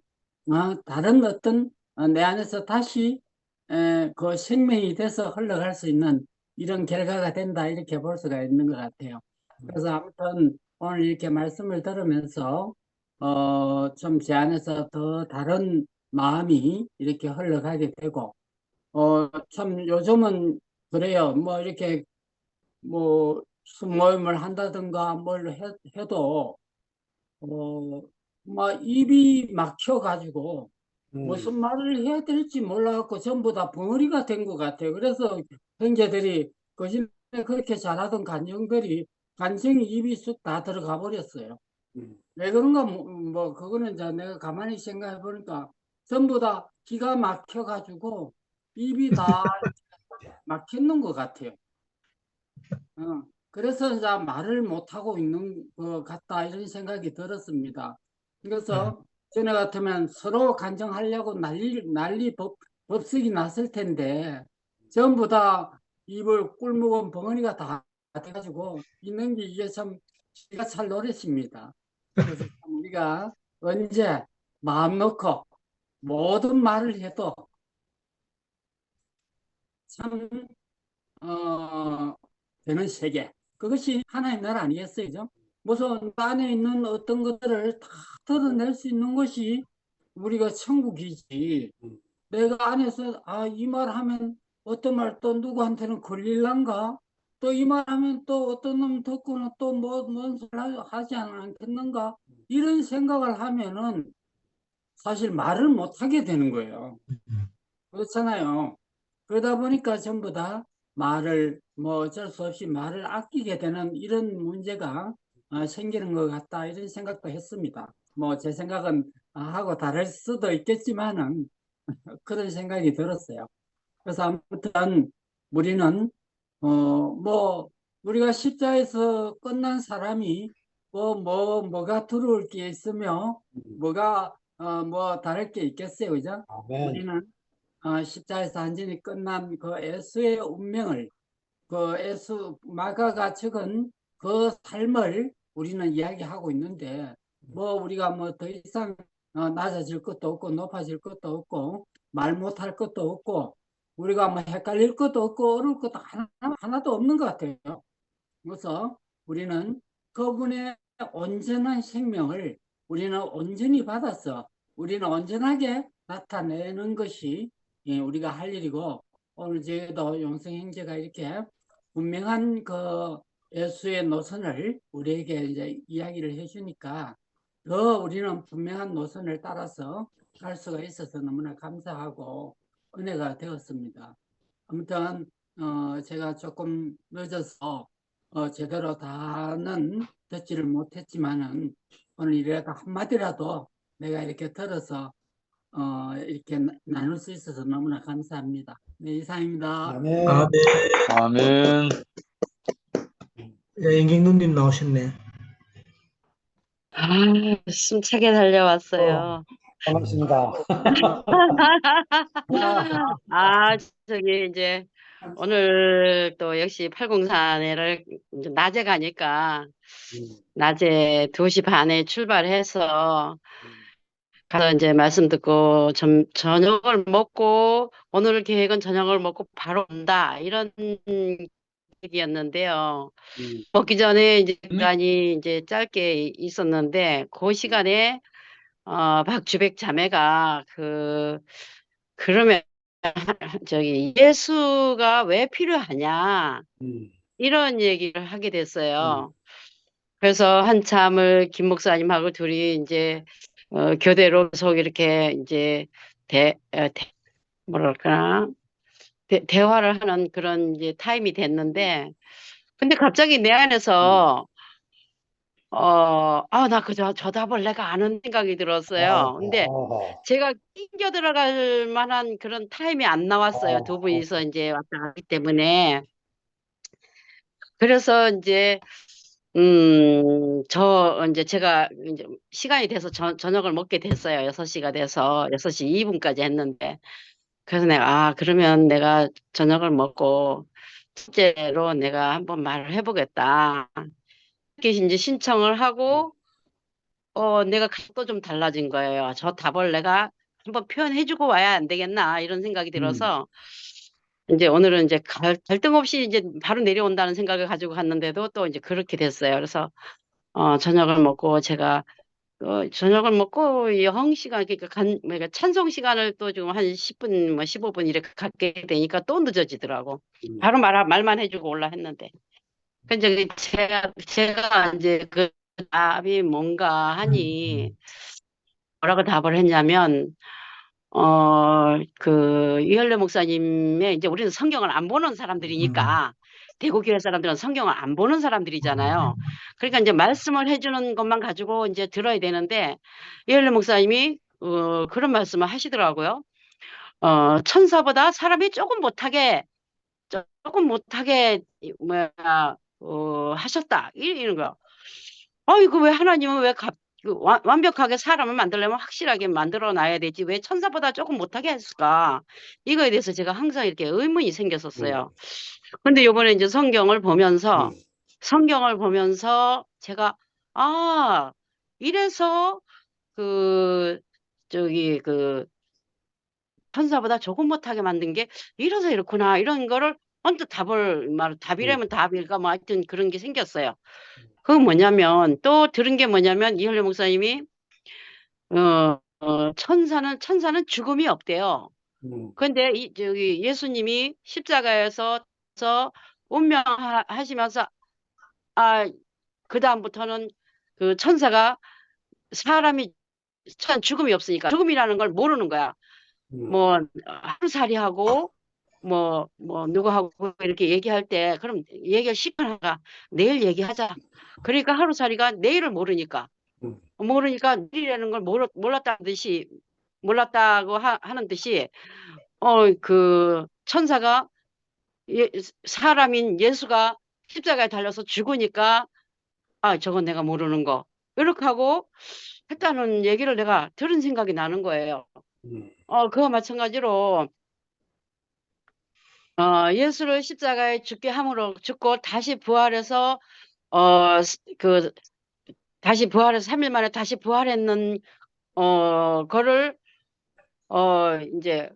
다른 어떤 내 안에서 다시 그 생명이 돼서 흘러갈 수 있는 이런 결과가 된다 이렇게 볼 수가 있는 것 같아요. 그래서 아무튼 오늘 이렇게 말씀을 들으면서 좀 제 안에서 더 다른 마음이 이렇게 흘러가게 되고 참 요즘은 그래요. 뭐 이렇게 뭐 모임을 한다든가 뭘 해도 막 입이 막혀가지고 무슨 말을 해야 될지 몰라갖고 전부 다 벙어리가 된 것 같아요. 그래서 형제들이 거짓말 그렇게 잘하던 간증이 입이 쑥 다 들어가 버렸어요. 왜 그런가, 그거는 이제 내가 가만히 생각해 보니까 전부 다 기가 막혀가지고 입이 다 막혔는 것 같아요. 그래서 이제 말을 못하고 있는 것 같다, 이런 생각이 들었습니다. 그래서 전에 같으면 서로 간정하려고 난리 법석이 났을 텐데 전부 다 입을 꿀먹은 벙어리가 다 돼가지고 있는 게 이게 참 기가 찰 노릇입니다. 그래서 참 우리가 언제 마음 놓고 모든 말을 해도 참 되는 세계, 그것이 하나의 나라 아니겠어요? 그죠? 무슨 안에 있는 어떤 것들을 다 털어낼 수 있는 것이 우리가 천국이지. 내가 안에서 이 말 하면 어떤 말 또 누구한테는 걸릴란가? 또 이 말 하면 또 어떤 놈 듣고는 또 뭔 소리 하지 않겠는가? 이런 생각을 하면은 사실 말을 못 하게 되는 거예요. 그렇잖아요. 그러다 보니까 전부 다 말을 어쩔 수 없이 말을 아끼게 되는 이런 문제가 생기는 것 같다, 이런 생각도 했습니다. 제 생각은 하고 다를 수도 있겠지만은 그런 생각이 들었어요. 그래서 아무튼 우리는 우리가 십자에서 끝난 사람이 뭐가 들어올 게 있으며 뭐가 다를 게 있겠어요, 그죠? 우리는 십자에서 완전히 끝난 그 예수의 운명을, 그 예수 마가가 적은 그 삶을 우리는 이야기하고 있는데 우리가 더 이상 낮아질 것도 없고 높아질 것도 없고 말 못할 것도 없고 우리가 헷갈릴 것도 없고 어려울 것도 하나도 없는 것 같아요. 그래서 우리는 그분의 온전한 생명을 우리는 온전히 받아서 우리는 온전하게 나타내는 것이 우리가 할 일이고, 오늘 저희도 용성형제가 이렇게 분명한 그 예수의 노선을 우리에게 이제 이야기를 해주니까 더 우리는 분명한 노선을 따라서 갈 수가 있어서 너무나 감사하고 은혜가 되었습니다. 아무튼 제가 조금 늦어서 제대로 다는 듣지를 못했지만은 오늘 이래가 한마디라도 내가 이렇게 들어서 이렇게 나눌 수 있어서 너무나 감사합니다. 네, 이상입니다. 아멘. 아멘. 연경누님 나오셨네. 숨차게 달려왔어요. 반갑습니다. 저기 이제 오늘 또 역시 804내를 낮에 가니까 낮에 2시 반에 출발해서 가서 이제 말씀 듣고 저녁을 먹고 오늘 계획은 저녁을 먹고 바로 온다, 이런 얘기였는데요. 먹기 전에 이제 시간이 이제 짧게 있었는데 그 시간에 박주백 자매가 그러면 저기 예수가 왜 필요하냐, 이런 얘기를 하게 됐어요. 그래서 한참을 김 목사님하고 둘이 이제 교대로 계속 이렇게 이제 대화를 하는 그런 이제 타임이 됐는데, 근데 갑자기 내 안에서 나 저 답을 내가 아는 생각이 들었어요. 근데 제가 낑겨 들어갈 만한 그런 타임이 안 나왔어요. 두 분이서 이제 왔다 갔기 때문에. 그래서 이제 이제 제가 이제 시간이 돼서 저녁을 먹게 됐어요. 6시가 돼서 6시 2분까지 했는데, 그래서 내가 그러면 내가 저녁을 먹고 첫째로 내가 한번 말을 해보겠다, 이렇게 이제 신청을 하고 내가 또 좀 달라진 거예요. 저 답을 내가 한번 표현해주고 와야 안 되겠나, 이런 생각이 들어서 이제 오늘은 이제 갈등 없이 이제 바로 내려온다는 생각을 가지고 갔는데도 또 이제 그렇게 됐어요. 그래서 저녁을 먹고 제가 저녁을 먹고 영 시간, 그러니까 찬송 시간을 또 지금 한 10분 15분 이렇게 갖게 되니까 또 늦어지더라고. 바로 말만 해주고 올라 했는데, 근데 제가 이제 그 답이 뭔가 하니 뭐라고 답을 했냐면 이현래 목사님의, 이제 우리는 성경을 안 보는 사람들이니까 대구교회 사람들은 성경을 안 보는 사람들이잖아요. 그러니까 이제 말씀을 해주는 것만 가지고 이제 들어야 되는데 이현래 목사님이 그런 말씀을 하시더라고요. 천사보다 사람이 조금 못하게 뭐야 하셨다 이런 거. 이거 왜 하나님은 왜 완벽하게 사람을 만들려면 확실하게 만들어 놔야 되지 왜 천사보다 조금 못하게 했을까? 이거에 대해서 제가 항상 이렇게 의문이 생겼었어요. 근데 요번에 이제 성경을 보면서 제가 이래서 저기 천사보다 조금 못하게 만든 게 이래서 이렇구나 이런 거를 언뜻 답이라면 답일까 뭐 하여튼 그런 게 생겼어요. 그건 뭐냐면 또 들은 게 뭐냐면 이현래 목사님이 천사는 죽음이 없대요. 근데 저기 예수님이 십자가에서 운명하시면서 그다음부터는 그 천사가 사람이 죽음이 없으니까 죽음이라는 걸 모르는 거야. 뭐 하루살이하고 뭐 누구하고 이렇게 얘기할 때 그럼 얘기를 시끄러가 내일 얘기하자. 그러니까 하루살이가 내일을 모르니까 내일이라는 걸 몰랐다고 하는 듯이 그 천사가 사람인 예수가 십자가에 달려서 죽으니까 저건 내가 모르는 거 이렇게 하고 했다는 얘기를 내가 들은 생각이 나는 거예요. 그와 마찬가지로 예수를 십자가에 죽고 다시 부활해서 다시 부활해서 3일 만에 다시 부활했는 거를 이제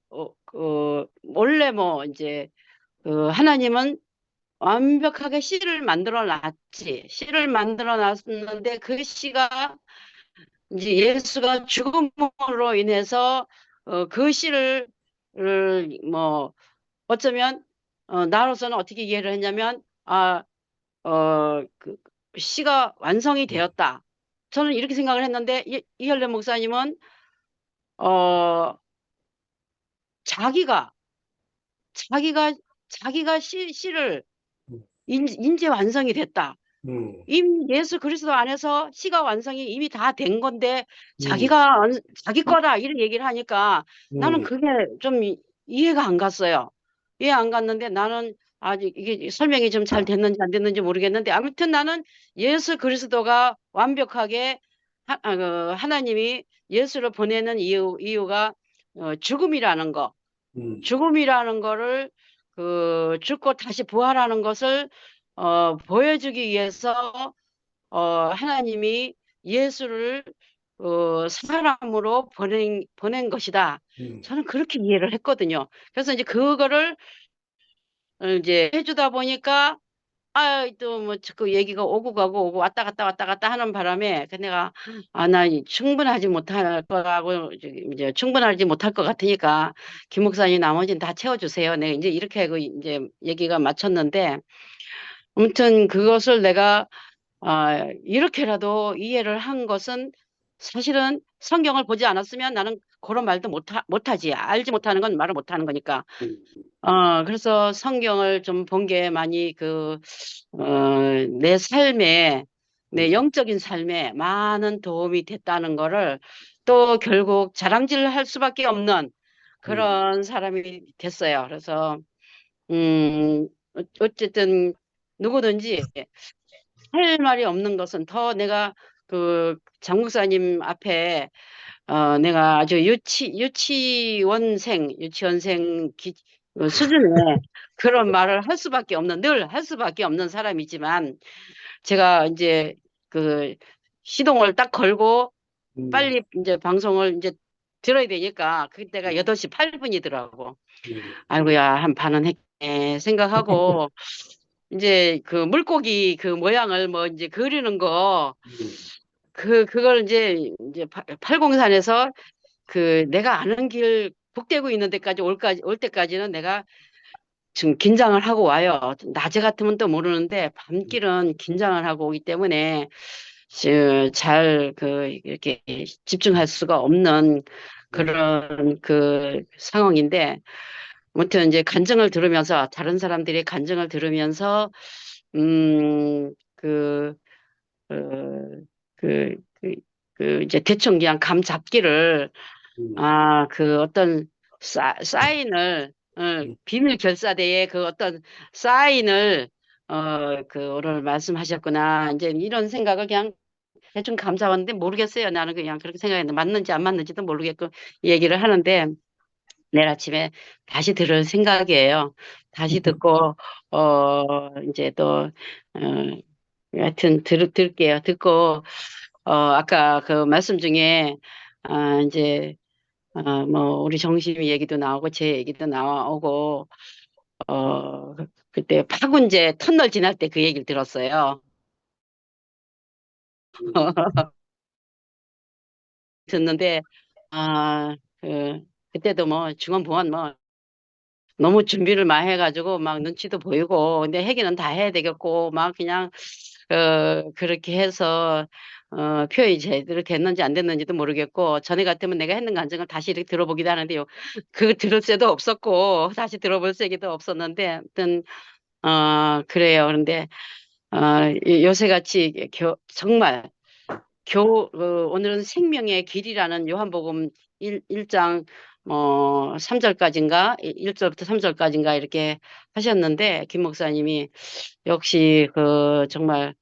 원래 뭐 이제 하나님은 완벽하게 씨를 만들어 놨는데 그 씨가 이제 예수가 죽음으로 인해서 그 씨를 뭐 어쩌면 나로서는 어떻게 이해를 했냐면 그 씨가 완성이 되었다. 저는 이렇게 생각을 했는데 이현래 목사님은 자기가 씨를 이제 완성이 됐다. 이미 예수 그리스도 안에서 씨가 완성이 이미 다 된 건데 자기가 자기 거다 이런 얘기를 하니까 나는 그게 좀 이해가 안 갔어요. 이해 안 갔는데 나는 아직 이게 설명이 좀 잘 됐는지 안 됐는지 모르겠는데 아무튼 나는 예수 그리스도가 완벽하게 하나님이 예수를 보내는 이유가 죽음이라는 거를 죽고 다시 부활하는 것을 보여주기 위해서 하나님이 예수를 사람으로 보낸 것이다. 저는 그렇게 이해를 했거든요. 그래서 이제 그거를 이제 해주다 보니까 또 뭐 그 얘기가 오고 가고 오고 왔다 갔다 하는 바람에 내가 나 충분하지 못할 거라고 이제 충분하지 못할 것 같으니까 김 목사님 나머지는 다 채워주세요. 내가 이제 이렇게 하고 이제 얘기가 마쳤는데 아무튼 그것을 내가 이렇게라도 이해를 한 것은 사실은 성경을 보지 않았으면 나는 그런 말도 못하지. 알지 못하는 건 말을 못하는 거니까. 그래서 성경을 좀 본 게 많이 내 삶에, 내 영적인 삶에 많은 도움이 됐다는 거를 또 결국 자랑질할 수밖에 없는 그런 사람이 됐어요. 그래서, 어쨌든 누구든지 할 말이 없는 것은 더 내가 장목사님 앞에 내가 아주 유치원생 수준의 그런 말을 늘 할 수밖에 없는 사람이지만 제가 이제 시동을 딱 걸고 빨리 이제 방송을 이제 들어야 되니까 그때가 8시 8분이더라고. 아이고야 한 반은 했네 생각하고 이제 물고기 모양을 뭐 이제 그리는 거 그걸 이제 803에서 내가 아는 길 북대구 있는 데까지 올 때까지는 내가 지금 긴장을 하고 와요. 낮에 같으면 또 모르는데 밤길은 긴장을 하고 오기 때문에 잘 이렇게 집중할 수가 없는 그런 상황인데 아무튼 이제 간증을 들으면서 다른 사람들의 간증을 들으면서 그, 어, 그, 그, 이제 대충 그냥 감 잡기를 그 어떤 사인을 비밀 결사대에 그 어떤 사인을 그를 말씀하셨구나. 이제 이런 생각을 그냥 대충 감 잡았는데 모르겠어요. 나는 그냥 그렇게 생각했는데 맞는지 안 맞는지도 모르겠고 얘기를 하는데 내일 아침에 다시 들을 생각이에요. 다시 듣고 이제 또 하여튼 들을게요. 듣고 아까 그 말씀 중에 이제 뭐 우리 정심이 얘기도 나오고 제 얘기도 나오고 그때 파군제 터널 지날 때 그 얘기를 들었어요. 듣는데 그때도 뭐 중원부원 뭐 너무 준비를 많이 해가지고 막 눈치도 보이고 근데 하기는 다 해야 되겠고 막 그냥 그렇게 해서 표현이 제대로 됐는지 안 됐는지도 모르겠고 전에 같으면 내가 했는 간증을 다시 이렇게 들어보기도 하는데요. 그 들을 새도 없었고 다시 들어볼 새기도 없었는데 아무튼 그래요. 그런데 요새같이 정말 오늘은 생명의 길이라는 요한복음 1장 3절까지인가 1절부터 3절까지인가 이렇게 하셨는데 김 목사님이 역시 정말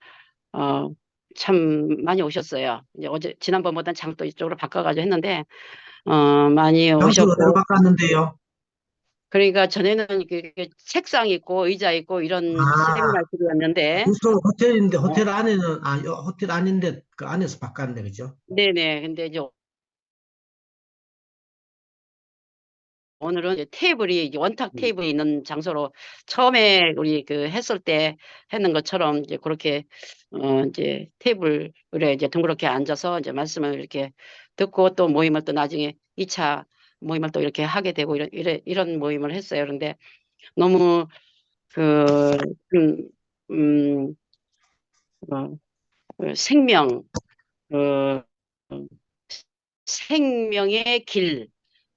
참 많이 오셨어요. 이제 지난번보다는 장도 이쪽으로 바꿔가지고 했는데 많이 장소를 어디로 오셨고 바꿨는데요? 그러니까 전에는 책상 있고 의자 있고 이런 아, 세미나실이었는데 주소 호텔인데 호텔 안에는 호텔 아닌데 그 안에서 바꿨네, 그죠? 네네. 근데 이제 오늘은 이제 테이블이 이제 원탁 테이블이 있는 장소로 처음에 우리 했을 때 했는 것처럼 이제 그렇게 이제 테이블에 이제 둥그렇게 앉아서 이제 말씀을 이렇게 듣고 또 모임을 또 나중에 2차 모임을 또 이렇게 하게 되고 이런 모임을 했어요. 그런데 너무 그 음, 음, 어, 생명 어, 생명의 길,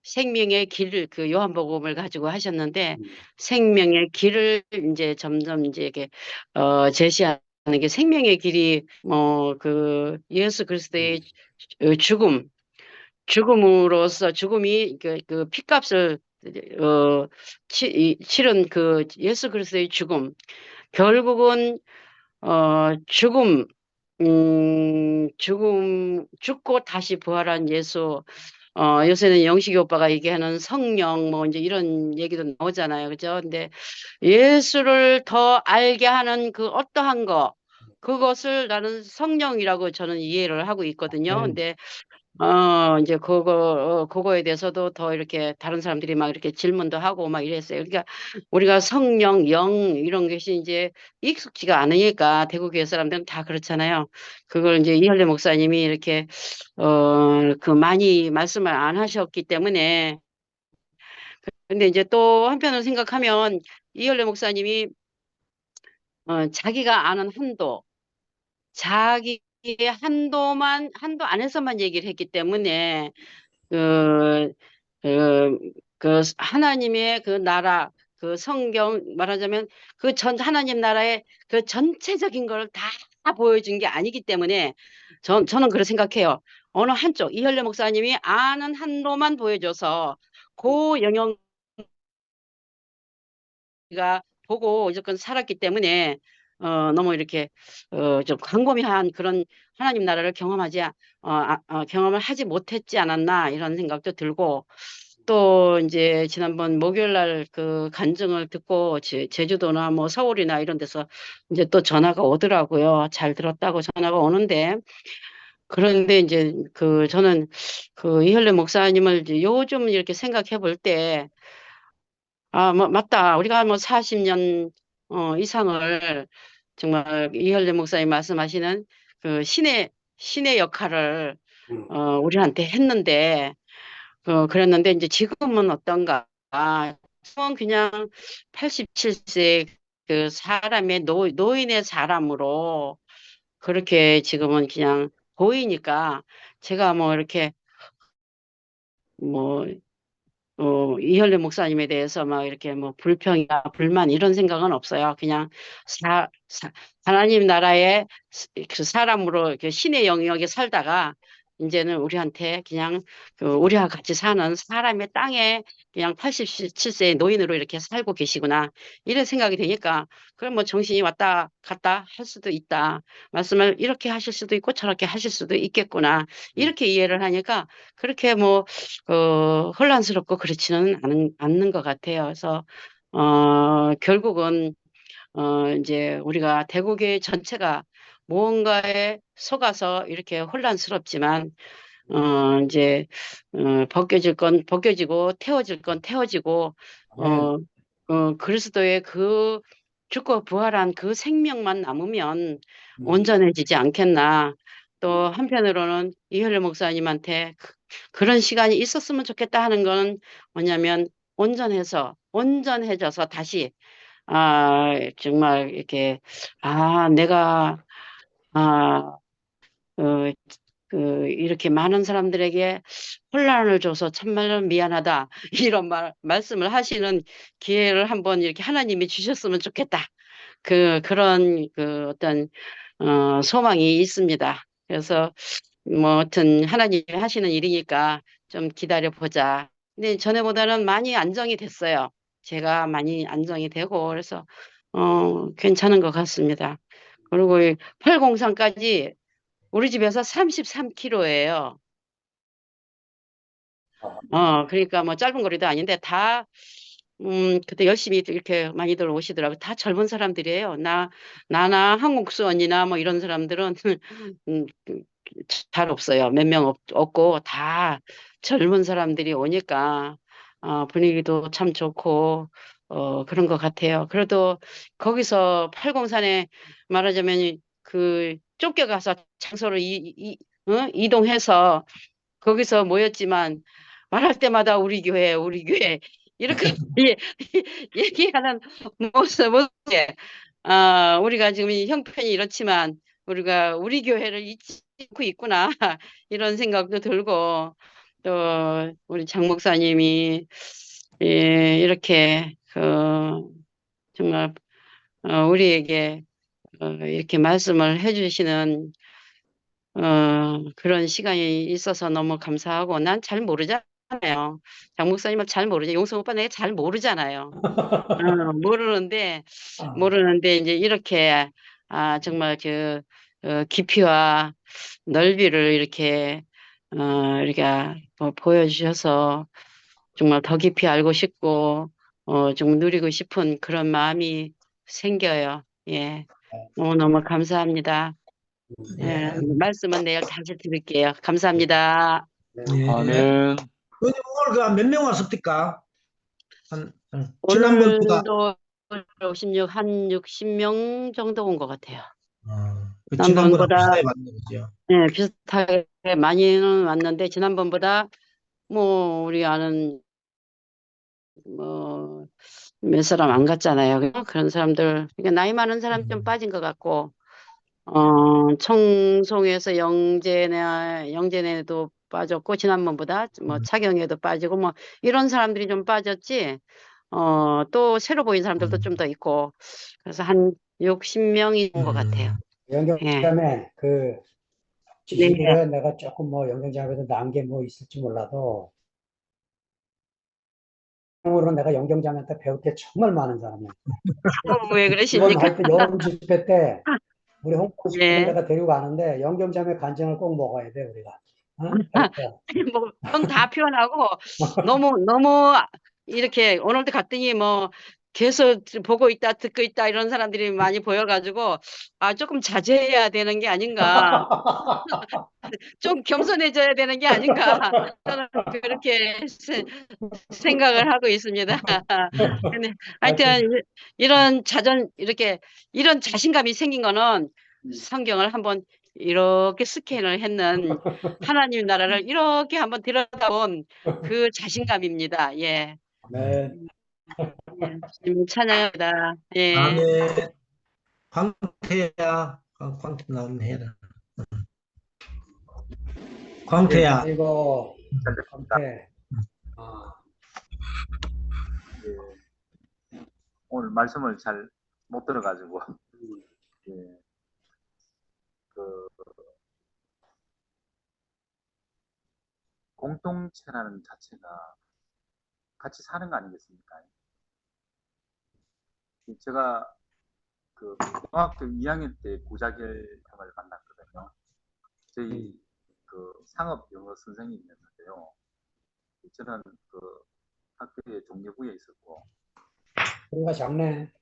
생명의 길을 요한복음을 가지고 하셨는데 생명의 길을 이제 점점 이제 이렇게 제시하는 게 생명의 길이 예수 그리스도의 죽음, 죽음으로써 죽음이 그 피값을 치른 예수 그리스도의 죽음 결국은 죽음 죽고 다시 부활한 예수, 요새는 영식이 오빠가 얘기하는 성령, 뭐, 이제 이런 얘기도 나오잖아요. 그죠? 근데 예수를 더 알게 하는 그 어떠한 거, 그것을 나는 성령이라고 저는 이해를 하고 있거든요. 근데 이제 그거에 대해서도 더 이렇게 다른 사람들이 막 이렇게 질문도 하고 막 이랬어요. 그러니까 우리가 성령, 영, 이런 것이 이제 익숙지가 않으니까 대구교회 사람들은 다 그렇잖아요. 그걸 이제 이할래 목사님이 이렇게, 많이 말씀을 안 하셨기 때문에. 근데 이제 또 한편으로 생각하면 이할래 목사님이, 자기가 아는 한도, 자기의 한도 안에서만 얘기를 했기 때문에 그, 하나님의 그 나라, 그 성경 말하자면 하나님 나라의 그 전체적인 걸 다 보여준 게 아니기 때문에 저는 그렇게 생각해요. 어느 한쪽, 이현래 목사님이 아는 한도만 보여줘서 그 영역 가 보고 무조건 살았기 때문에 너무 이렇게 좀 광범위한 그런 하나님 나라를 경험을 하지 못했지 않았나 이런 생각도 들고 또 이제 지난번 목요일 날 그 간증을 듣고 제주도나 뭐 서울이나 이런 데서 이제 또 전화가 오더라고요. 잘 들었다고 전화가 오는데 그런데 이제 저는 이현래 목사님을 이제 요즘 이렇게 생각해 볼때 맞다. 우리가 뭐 40년 이상을 정말 이현래 목사님 말씀하시는 신의 역할을 우리한테 했는데 그랬는데 이제 지금은 어떤가? 지금은 그냥 87세 그 사람의 노인의 사람으로 그렇게 지금은 그냥 보이니까 제가 뭐 이렇게 뭐 이현래 목사님에 대해서 막 이렇게 뭐 불평이나 불만 이런 생각은 없어요. 그냥 하나님 나라의 그 사람으로 그 신의 영역에 살다가 이제는 우리한테 그냥 우리와 같이 사는 사람의 땅에 그냥 87세의 노인으로 이렇게 살고 계시구나. 이런 생각이 되니까 그럼 뭐 정신이 왔다 갔다 할 수도 있다. 말씀을 이렇게 하실 수도 있고 저렇게 하실 수도 있겠구나. 이렇게 이해를 하니까 그렇게 뭐 혼란스럽고 그렇지는 않는 것 같아요. 그래서 결국은 이제 우리가 대구교회 전체가 무언가에 속아서 이렇게 혼란스럽지만 이제 벗겨질 건 벗겨지고 태워질 건 태워지고 아멘. 그리스도의 그 죽고 부활한 그 생명만 남으면 음. 온전해지지 않겠나. 또 한편으로는 이현래 목사님한테 그런 시간이 있었으면 좋겠다 하는 건 뭐냐면 온전해져서 다시 정말 이렇게 내가 아, 어, 이렇게 많은 사람들에게 혼란을 줘서 참말로 미안하다. 이런 말씀을 하시는 기회를 한번 이렇게 하나님이 주셨으면 좋겠다. 그런 어떤, 소망이 있습니다. 그래서 뭐, 하여튼 하나님이 하시는 일이니까 좀 기다려 보자. 근데 전에보다는 많이 안정이 됐어요. 제가 많이 안정이 되고, 그래서, 괜찮은 것 같습니다. 그리고 803까지 우리 집에서 33km예요. 그러니까 뭐 짧은 거리도 아닌데 그때 열심히 이렇게 많이들 오시더라고요. 다 젊은 사람들이에요. 나나 한국수 언니나 뭐 이런 사람들은 음, 잘 없어요. 몇 명 없고 다 젊은 사람들이 오니까 분위기도 참 좋고 그런 것 같아요. 그래도 거기서 803에 말하자면 그 쫓겨가서 장소를 이동해서 거기서 모였지만 말할 때마다 우리 교회, 우리 교회 이렇게 얘기하는 모습에 우리가 지금 이 형편이 이렇지만 우리가 우리 교회를 잊지 않고 있구나 이런 생각도 들고 또 우리 장 목사님이 이렇게 정말 우리에게 이렇게 말씀을 해주시는 그런 시간이 있어서 너무 감사하고 난 잘 모르잖아요. 장 목사님은 잘 모르죠. 용성 오빠 내가 잘 모르잖아요. 모르는데 이제 이렇게 정말 깊이와 넓이를 이렇게 이렇게 보여주셔서 정말 더 깊이 알고 싶고 좀 누리고 싶은 그런 마음이 생겨요. 예. 너무너무 감사합니다. 예, 말씀은 내일 다시 드릴게요. 감사합니다. 예. 아멘. 오늘 몇 명 왔습니까? 지난번보다 오늘도 60명 정도 온 것 같아요. 지난번보다 지난번보다 비슷하게 왔는 거죠. 네, 비슷하게 많이는 왔는데 지난번보다 뭐 우리 아는 뭐 몇 사람 안 갔잖아요. 그런 사람들 그러니까 나이 많은 사람 좀 빠진 것 같고 청송에서 영재네도 빠졌고 지난번보다 뭐 차경에도 빠지고 뭐 이런 사람들이 좀 빠졌지. 또 새로 보인 사람들도 좀 더 있고 그래서 한 60명이 온 것 같아요. 예. 영경자매 그 네. 지식을 내가 조금 뭐 영경자매에서 난 게 뭐 있을지 몰라도 으로 내가 영경자매한테 배울 게 정말 많은 사람이야. 왜 이번 그러십니까? 하여튼 여름 집회 때 우리 홍콩 집회를 예. 내가 데리고 가는데 영경자매 간증을 꼭 먹어야 돼 우리가. 뭐, 다 표현하고, 너무, 이렇게, 오늘도 갔더니 뭐, 계속 보고 있다, 듣고 있다, 이런 사람들이 많이 보여가지고, 조금 자제해야 되는 게 아닌가. 좀 겸손해져야 되는 게 아닌가. 저는 그렇게 생각을 하고 있습니다. 근데 하여튼, 이런 자신감이 생긴 거는 성경을 한번 이렇게 스캔을 했는 하나님 나라를 이렇게 한번 들여다본 그 자신감입니다. 예. 네. 주님 찬양합니다. 예. 다음에 광태야, 광태 나오면 해라. 광태야. 그리고 광태. 예, 오늘 말씀을 잘 못 들어가지고 예, 그 공동체라는 자체가 같이 사는 거 아니겠습니까? 제가 그 고등학교 2학년 때 고자결 형을 만났거든요. 저희 그 상업 영어 선생님이었는데요. 저는 그 학교의 종료부에 있었고, 우리가 작네.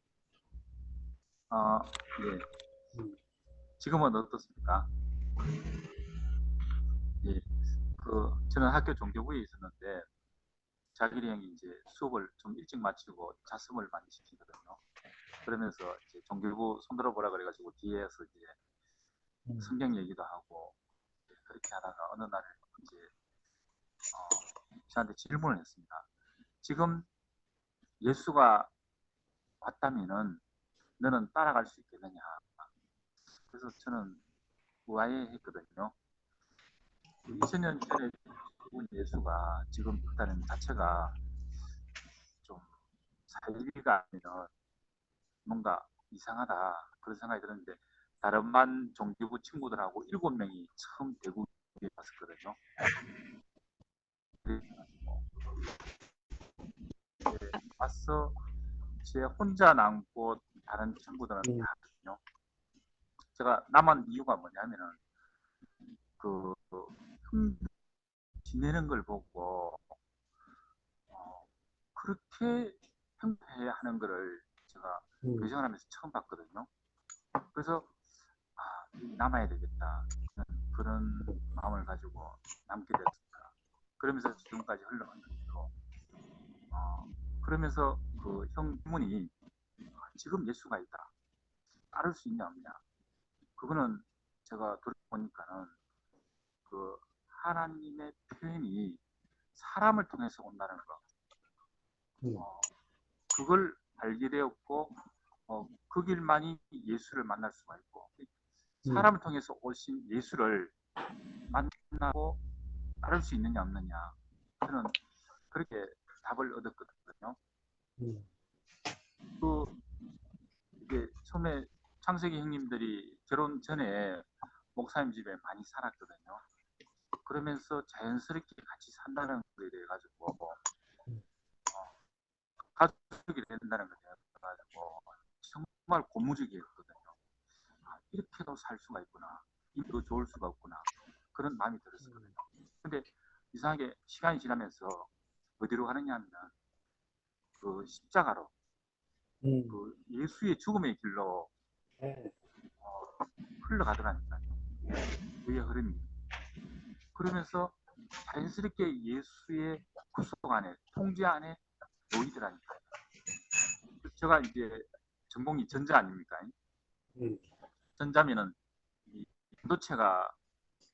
예. 지금은 어떻습니까? 예. 저는 학교 종교부에 있었는데, 자길이 형이 이제 수업을 좀 일찍 마치고 자습을 많이 시키거든요. 그러면서 이제 종교부 손들어 보라 그래가지고 뒤에서 이제 성경 얘기도 하고 그렇게 하다가 어느 날 이제 저한테 질문을 했습니다. 지금 예수가 왔다면은 너는 따라갈 수 있겠느냐? 그래서 저는 의아해했거든요. 2000년 전에 죽은 예수가 지금 있다는 자체가 좀 살리가 아니면 뭔가 이상하다 그런 생각이 들었는데 다른 반 종교부 친구들하고 7명이 처음 대구에 왔었거든요. 와서 제 혼자 남고 다른 친구들은 다 거든요. 제가 남은 이유가 뭐냐면은 그 지내는 걸 보고 그렇게 행패하는 거를 제가 교생을 하면서 처음 봤거든요. 그래서 남아야 되겠다 그런 마음을 가지고 남게 됐습니다. 그러면서 지금까지 흘러갔는데요. 그러면서 그 형문이 지금 예수가 있다. 따를 수 있냐 없냐. 그거는 제가 돌아보니까는 그 하나님의 표현이 사람을 통해서 온다는 거. 그걸 알게 되었고 그 길만이 예수를 만날 수가 있고 사람을 통해서 오신 예수를 만나고 따를 수 있느냐 없느냐 저는 그렇게 답을 얻었거든요. 이게 처음에 창석이 형님들이 결혼 전에 목사님 집에 많이 살았거든요. 그러면서 자연스럽게 같이 산다는 거에 대해 가지고 가족이 된다는 것에 대해 가지고 정말 고무적이었거든요. 이렇게도 살 수가 있구나. 이도 좋을 수가 없구나. 그런 마음이 들었거든요. 근데 이상하게 시간이 지나면서 어디로 가느냐 하면 그 십자가로 그 예수의 죽음의 길로 흘러가더라니까요. 그의 흐름이. 그러면서 자연스럽게 예수의 구속 안에 통제 안에 놓이더라니까요. 제가 이제 전공이 전자 아닙니까? 전자면은 이 반도체가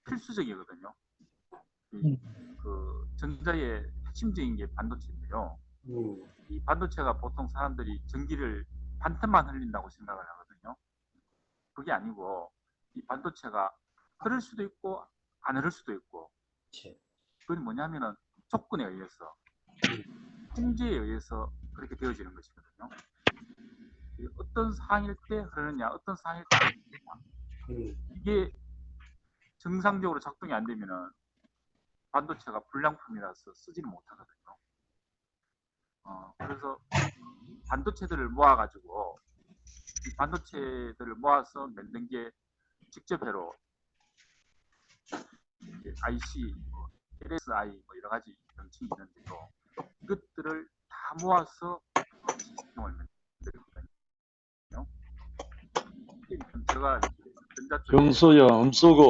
필수적이거든요. 그 전자의 핵심적인 게 반도체인데요. 이 반도체가 보통 사람들이 전기를 반틈만 흘린다고 생각을 하거든요. 그게 아니고 이 반도체가 흐를 수도 있고 안 흐를 수도 있고 그건 뭐냐면은 조건에 의해서 통제에 의해서 그렇게 되어지는 것이거든요. 어떤 상황일 때 흐르느냐 어떤 상황일 때 안 흐르느냐 이게 정상적으로 작동이 안 되면은 반도체가 불량품이라서 쓰지는 못하거든요. 그래서 반도체들을 모아가지고 이 반도체들을 모아서 만든 게 직접 회로 IC, LSI 뭐 여러 가지 명칭이 있는데요. 이것들을 다 모아서 시스템을 만들거든요. 제가 경수야 음쓰고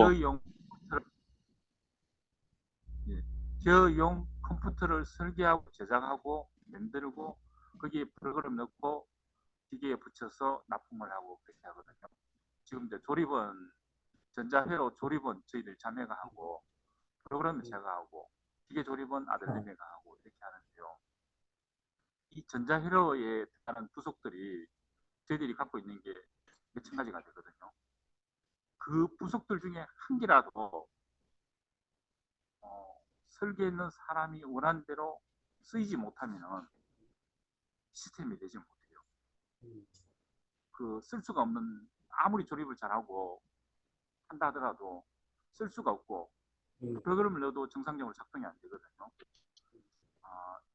저용 컴퓨터를 설계하고 제작하고 만들고 거기에 프로그램 넣고 기계에 붙여서 납품을 하고 그렇게 하거든요. 지금 이제 조립은 전자회로 조립은 저희들 자매가 하고 프로그램은 제가 하고 기계 조립은 아들내미가 하고 이렇게 하는데요. 이 전자회로에 들어가는 부속들이 저희들이 갖고 있는 게 몇천 가지가 되거든요. 그 부속들 중에 한 개라도 설계했는 사람이 원하는 대로 쓰이지 못하면은 시스템이 되지 못해요. 그 쓸 수가 없는, 아무리 조립을 잘하고 한다 하더라도 쓸 수가 없고 프로그램을 넣어도 정상적으로 작동이 안 되거든요.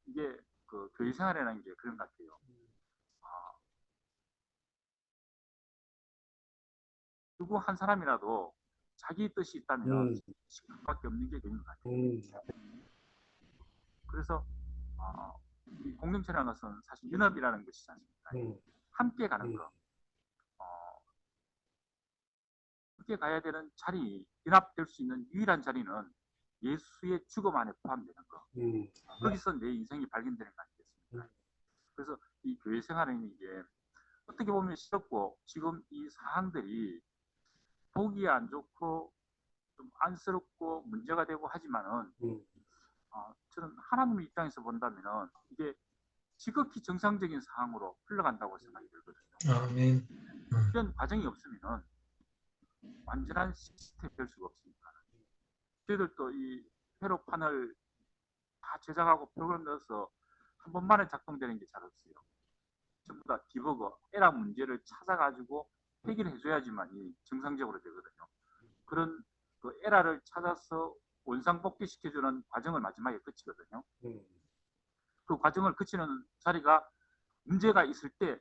이게 그 교회 생활이라는 게 그런 것 같아요. 누구 한 사람이라도 자기 뜻이 있다면 시간밖에 없는 게 되는 것 같아요. 그래서 이 공동체라는 것은 사실 연합이라는 것이지 않습니까? 함께 가는 거. 함께 가야 되는 자리, 연합될 수 있는 유일한 자리는 예수의 죽음 안에 포함되는 거. 거기서 내 인생이 발견되는 거 아니겠습니까? 그래서 이 교회 생활은 이게 어떻게 보면 싫었고, 지금 이 사항들이 보기 안 좋고 좀 안쓰럽고 문제가 되고 하지만은 저는 하나님의 입장에서 본다면은 이게 지극히 정상적인 상황으로 흘러간다고 생각이 들거든요. 아멘. 이런 과정이 없으면은 완전한 시스템이 될 수가 없으니까. 저희들도 이 회로판을 다 제작하고 프로그램 넣어서 한 번만에 작동되는 게 잘 없어요. 전부 다 디버거, 에러 문제를 찾아가지고 해결해 줘야지만이 정상적으로 되거든요. 그런 그 에러를 찾아서 원상복귀 시켜주는 과정을 마지막에 거치거든요. 그 과정을 거치는 자리가 문제가 있을 때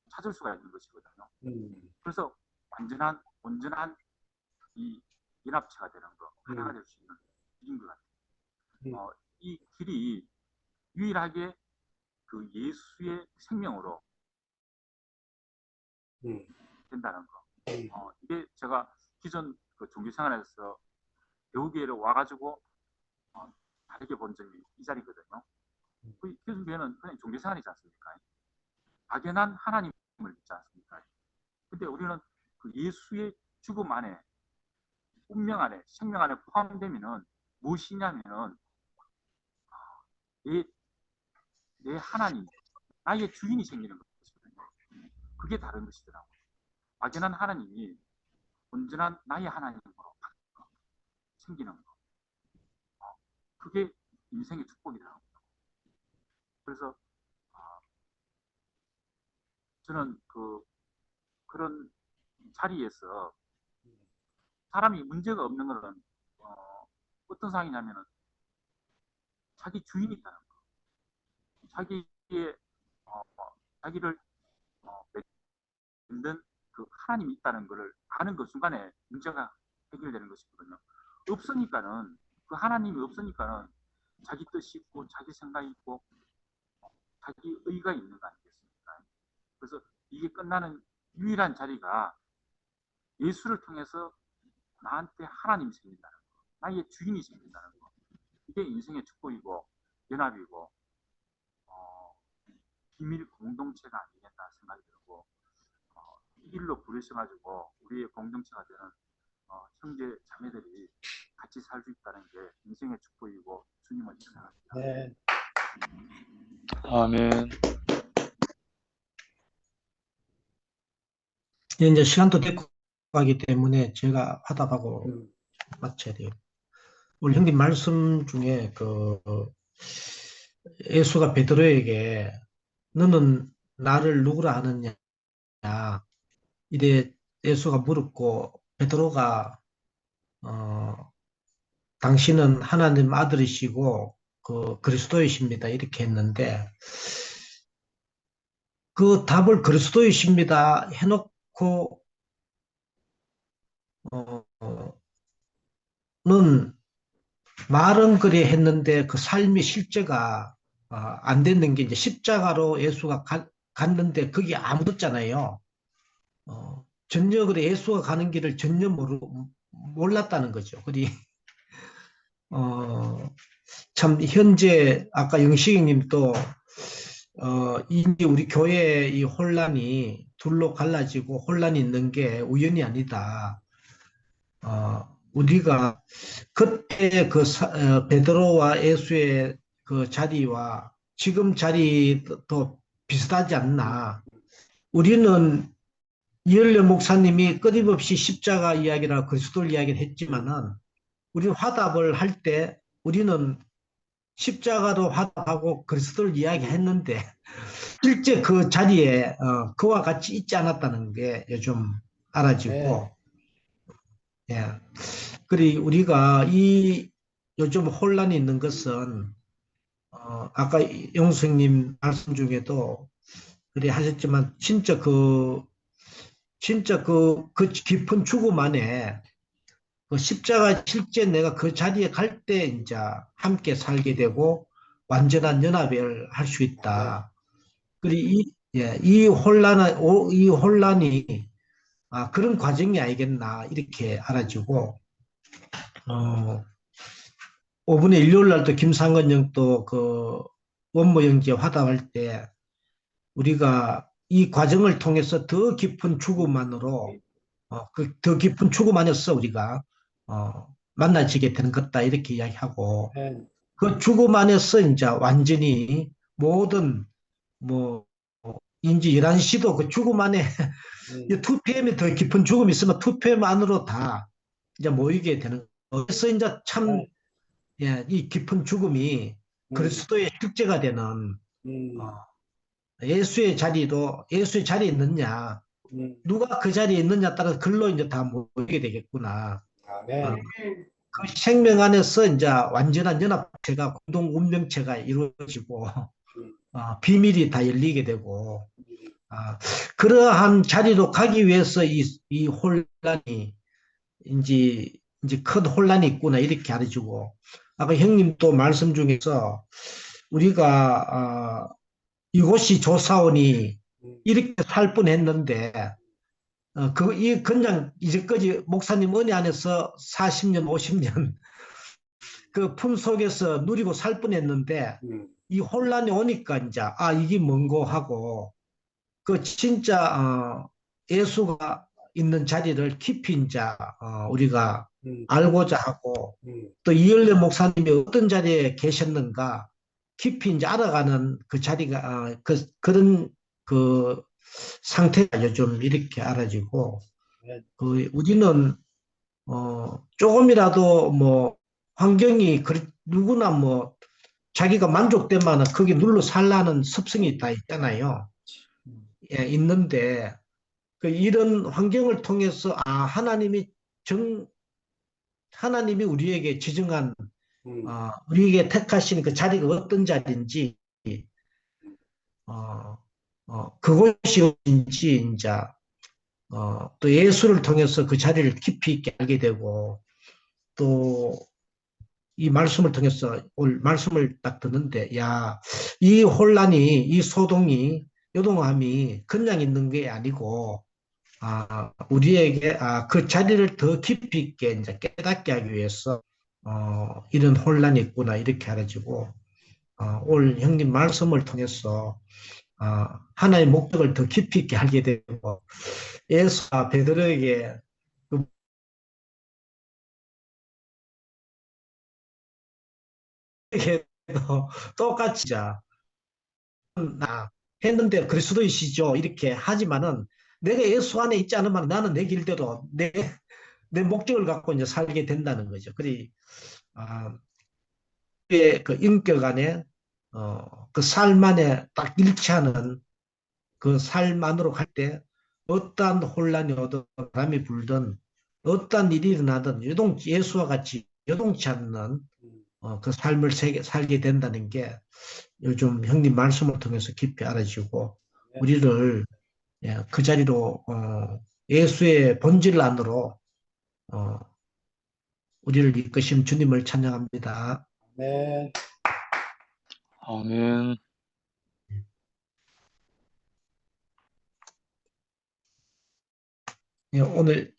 찾을 수가 있는 것이거든요. 그래서 온전한 이 연합체가 되는 거, 하나가 될 수 있는 길인 것 같아요. 이 길이 유일하게 그 예수의 생명으로 된다는 거. 이게 제가 기존 그 종교 생활에서 배우기를 와가지고 다르게 본 점이 이 자리거든요. 그 기존 교회는 그냥 종교 생활이지 않습니까? 막연한 하나님을 믿지 않습니까? 근데 우리는 그 예수의 죽음 안에, 운명 안에, 생명 안에 포함되면은 무엇이냐면은 내 하나님, 나의 주인이 생기는 것이거든요. 그게 다른 것이더라고요. 막연한 하나님이 온전한 나의 하나님으로 생기는 거. 그게 인생의 축복이더라고요. 그래서 저는 그런 자리에서 사람이 문제가 없는 것은 어떤 상황이냐면은 자기 주인이 있다는 거. 자기를 만든 그 하나님이 있다는 것을 아는 그 순간에 문제가 해결되는 것이거든요. 없으니까는, 그 하나님이 없으니까는 자기 뜻이 있고 자기 생각이 있고 자기 의가 있는 거 아니겠습니까? 그래서 이게 끝나는 유일한 자리가 예수를 통해서 나한테 하나님이 생긴다는 거, 나의 주인이 생긴다는 거. 이게 인생의 축복이고 연합이고 비밀 공동체가 아니겠나 생각이 들고, 이 길로 부르셔가지고 우리의 공동체가 되는 형제 자매들이 같이 살 수 있다는 게 인생의 축복이고 주님을 생각합니다. 네. 아멘. 이제 시간도 됐고 하기 때문에 제가 화답하고 마쳐야 돼요. 우리 형님 말씀 중에 예수가 베드로에게 너는 나를 누구라 하느냐 이래 예수가 물었고, 베드로가 당신은 하나님 아들이시고 그리스도이십니다 이렇게 했는데, 그 답을 그리스도이십니다 해놓고 는 말은 그래 했는데 그 삶의 실제가 안 됐는 게, 이제 십자가로 예수가 갔는데 거기 아무도 없잖아요. 전혀 그래 예수가 가는 길을 전혀 몰랐다는 거죠. 그리 참 현재 아까 영식이님도 이제 우리 교회의 이 혼란이 둘로 갈라지고 혼란이 있는 게 우연이 아니다. 우리가 그때 베드로와 예수의 그 자리와 지금 자리도 비슷하지 않나. 우리는 이열려 목사님이 끊임없이 십자가 이야기나 그리스도 이야기를 했지만은, 우리는 화답을 할 때 우리는 십자가로 화답하고 그리스도를 이야기했는데 실제 그 자리에 그와 같이 있지 않았다는 게 요즘 알아지고 예. 그리고 우리가 이 요즘 혼란이 있는 것은 아까 영수님 말씀 중에도 그래 하셨지만 진짜 그 깊은 죽음 안에 그 십자가 실제 내가 그 자리에 갈 때 이제 함께 살게 되고 완전한 연합을 할 수 있다. 그리고 이 혼란이 그런 과정이 아니겠나 이렇게 알아지고 5분의 일요일 날도 김상건 형도 그 원모 형제 화답할 때 우리가 이 과정을 통해서 더 깊은 죽음만으로 더 깊은 죽음 안에서 우리가 만나지게 되는 것다 이렇게 이야기하고 그 죽음 안에서 이제 완전히 모든 뭐 인지 11시도 그 죽음 안에 2PM이 더 깊은 죽음이 있으면 2PM 안으로 다 이제 모이게 되는 그래서 이제 참 이 깊은 죽음이 그리스도의 실제가 되는 예수의 자리에 있느냐 누가 그 자리에 있느냐 따라서 글로 이제 다 모이게 되겠구나. 그 생명 안에서 이제 완전한 연합체가 공동 운명체가 이루어지고 비밀이 다 열리게 되고 그러한 자리로 가기 위해서 이 혼란이 이제 큰 혼란이 있구나 이렇게 알아주고 아까 형님 또 말씀 중에서 우리가 이곳이 조사원이 이렇게 살 뻔했는데 그냥 이제까지 목사님 은혜 안에서 40년 50년 그 품 속에서 누리고 살 뻔했는데 이 혼란이 오니까 이제 이게 뭔고 하고 그 진짜 예수가 있는 자리를 깊이 이제 우리가 알고자 하고 또 이열래 목사님이 어떤 자리에 계셨는가 깊이 이제 알아가는 그 자리가 그런 그 상태가 요즘 이렇게 알아지고 우리는 조금이라도 뭐 환경이 누구나 뭐 자기가 만족되면 거기 눌러 살라는 습성이 다 있잖아요. 예, 있는데 이런 환경을 통해서 하나님이 우리에게 지정한 우리에게 택하신 그 자리가 어떤 자리인지 그곳이 어딘지 이제 또 예수를 통해서 그 자리를 깊이 있게 알게 되고 또 이 말씀을 통해서 오늘 말씀을 딱 듣는데 이 혼란이 이 소동이 요동함이 그냥 있는 게 아니고 우리에게 그 자리를 더 깊이 있게 이제 깨닫게 하기 위해서 이런 혼란이 있구나 이렇게 알아지고 오늘 형님 말씀을 통해서 하나의 목적을 더 깊이 있게 알게 되고 예수와 베드로에게 똑같이 했는데 그리스도이시죠 이렇게 하지만은 내가 예수 안에 있지 않으면 나는 내 길대로 내 목적을 갖고 이제 살게 된다는 거죠. 그리 그 인격 안에 그 삶 안에 딱 일치하는 그 삶 안으로 갈 때 어떠한 혼란이 오든 바람이 불든 어떠한 일이 일어나든 예수와 같이 요동치 않는 그 삶을 살게 된다는 게 요즘 형님 말씀을 통해서 깊이 알아지고 우리를 그 자리로 예수의 본질 안으로 우리를 이끄신 주님을 찬양합니다. 아멘. 오늘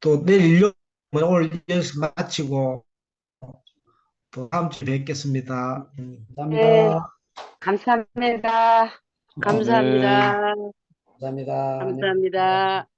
또 내일 일요일 오늘 여기서 마치고 또 다음 주에 뵙겠습니다. 네, 감사합니다. 감사합니다. 감사합니다. 감사합니다.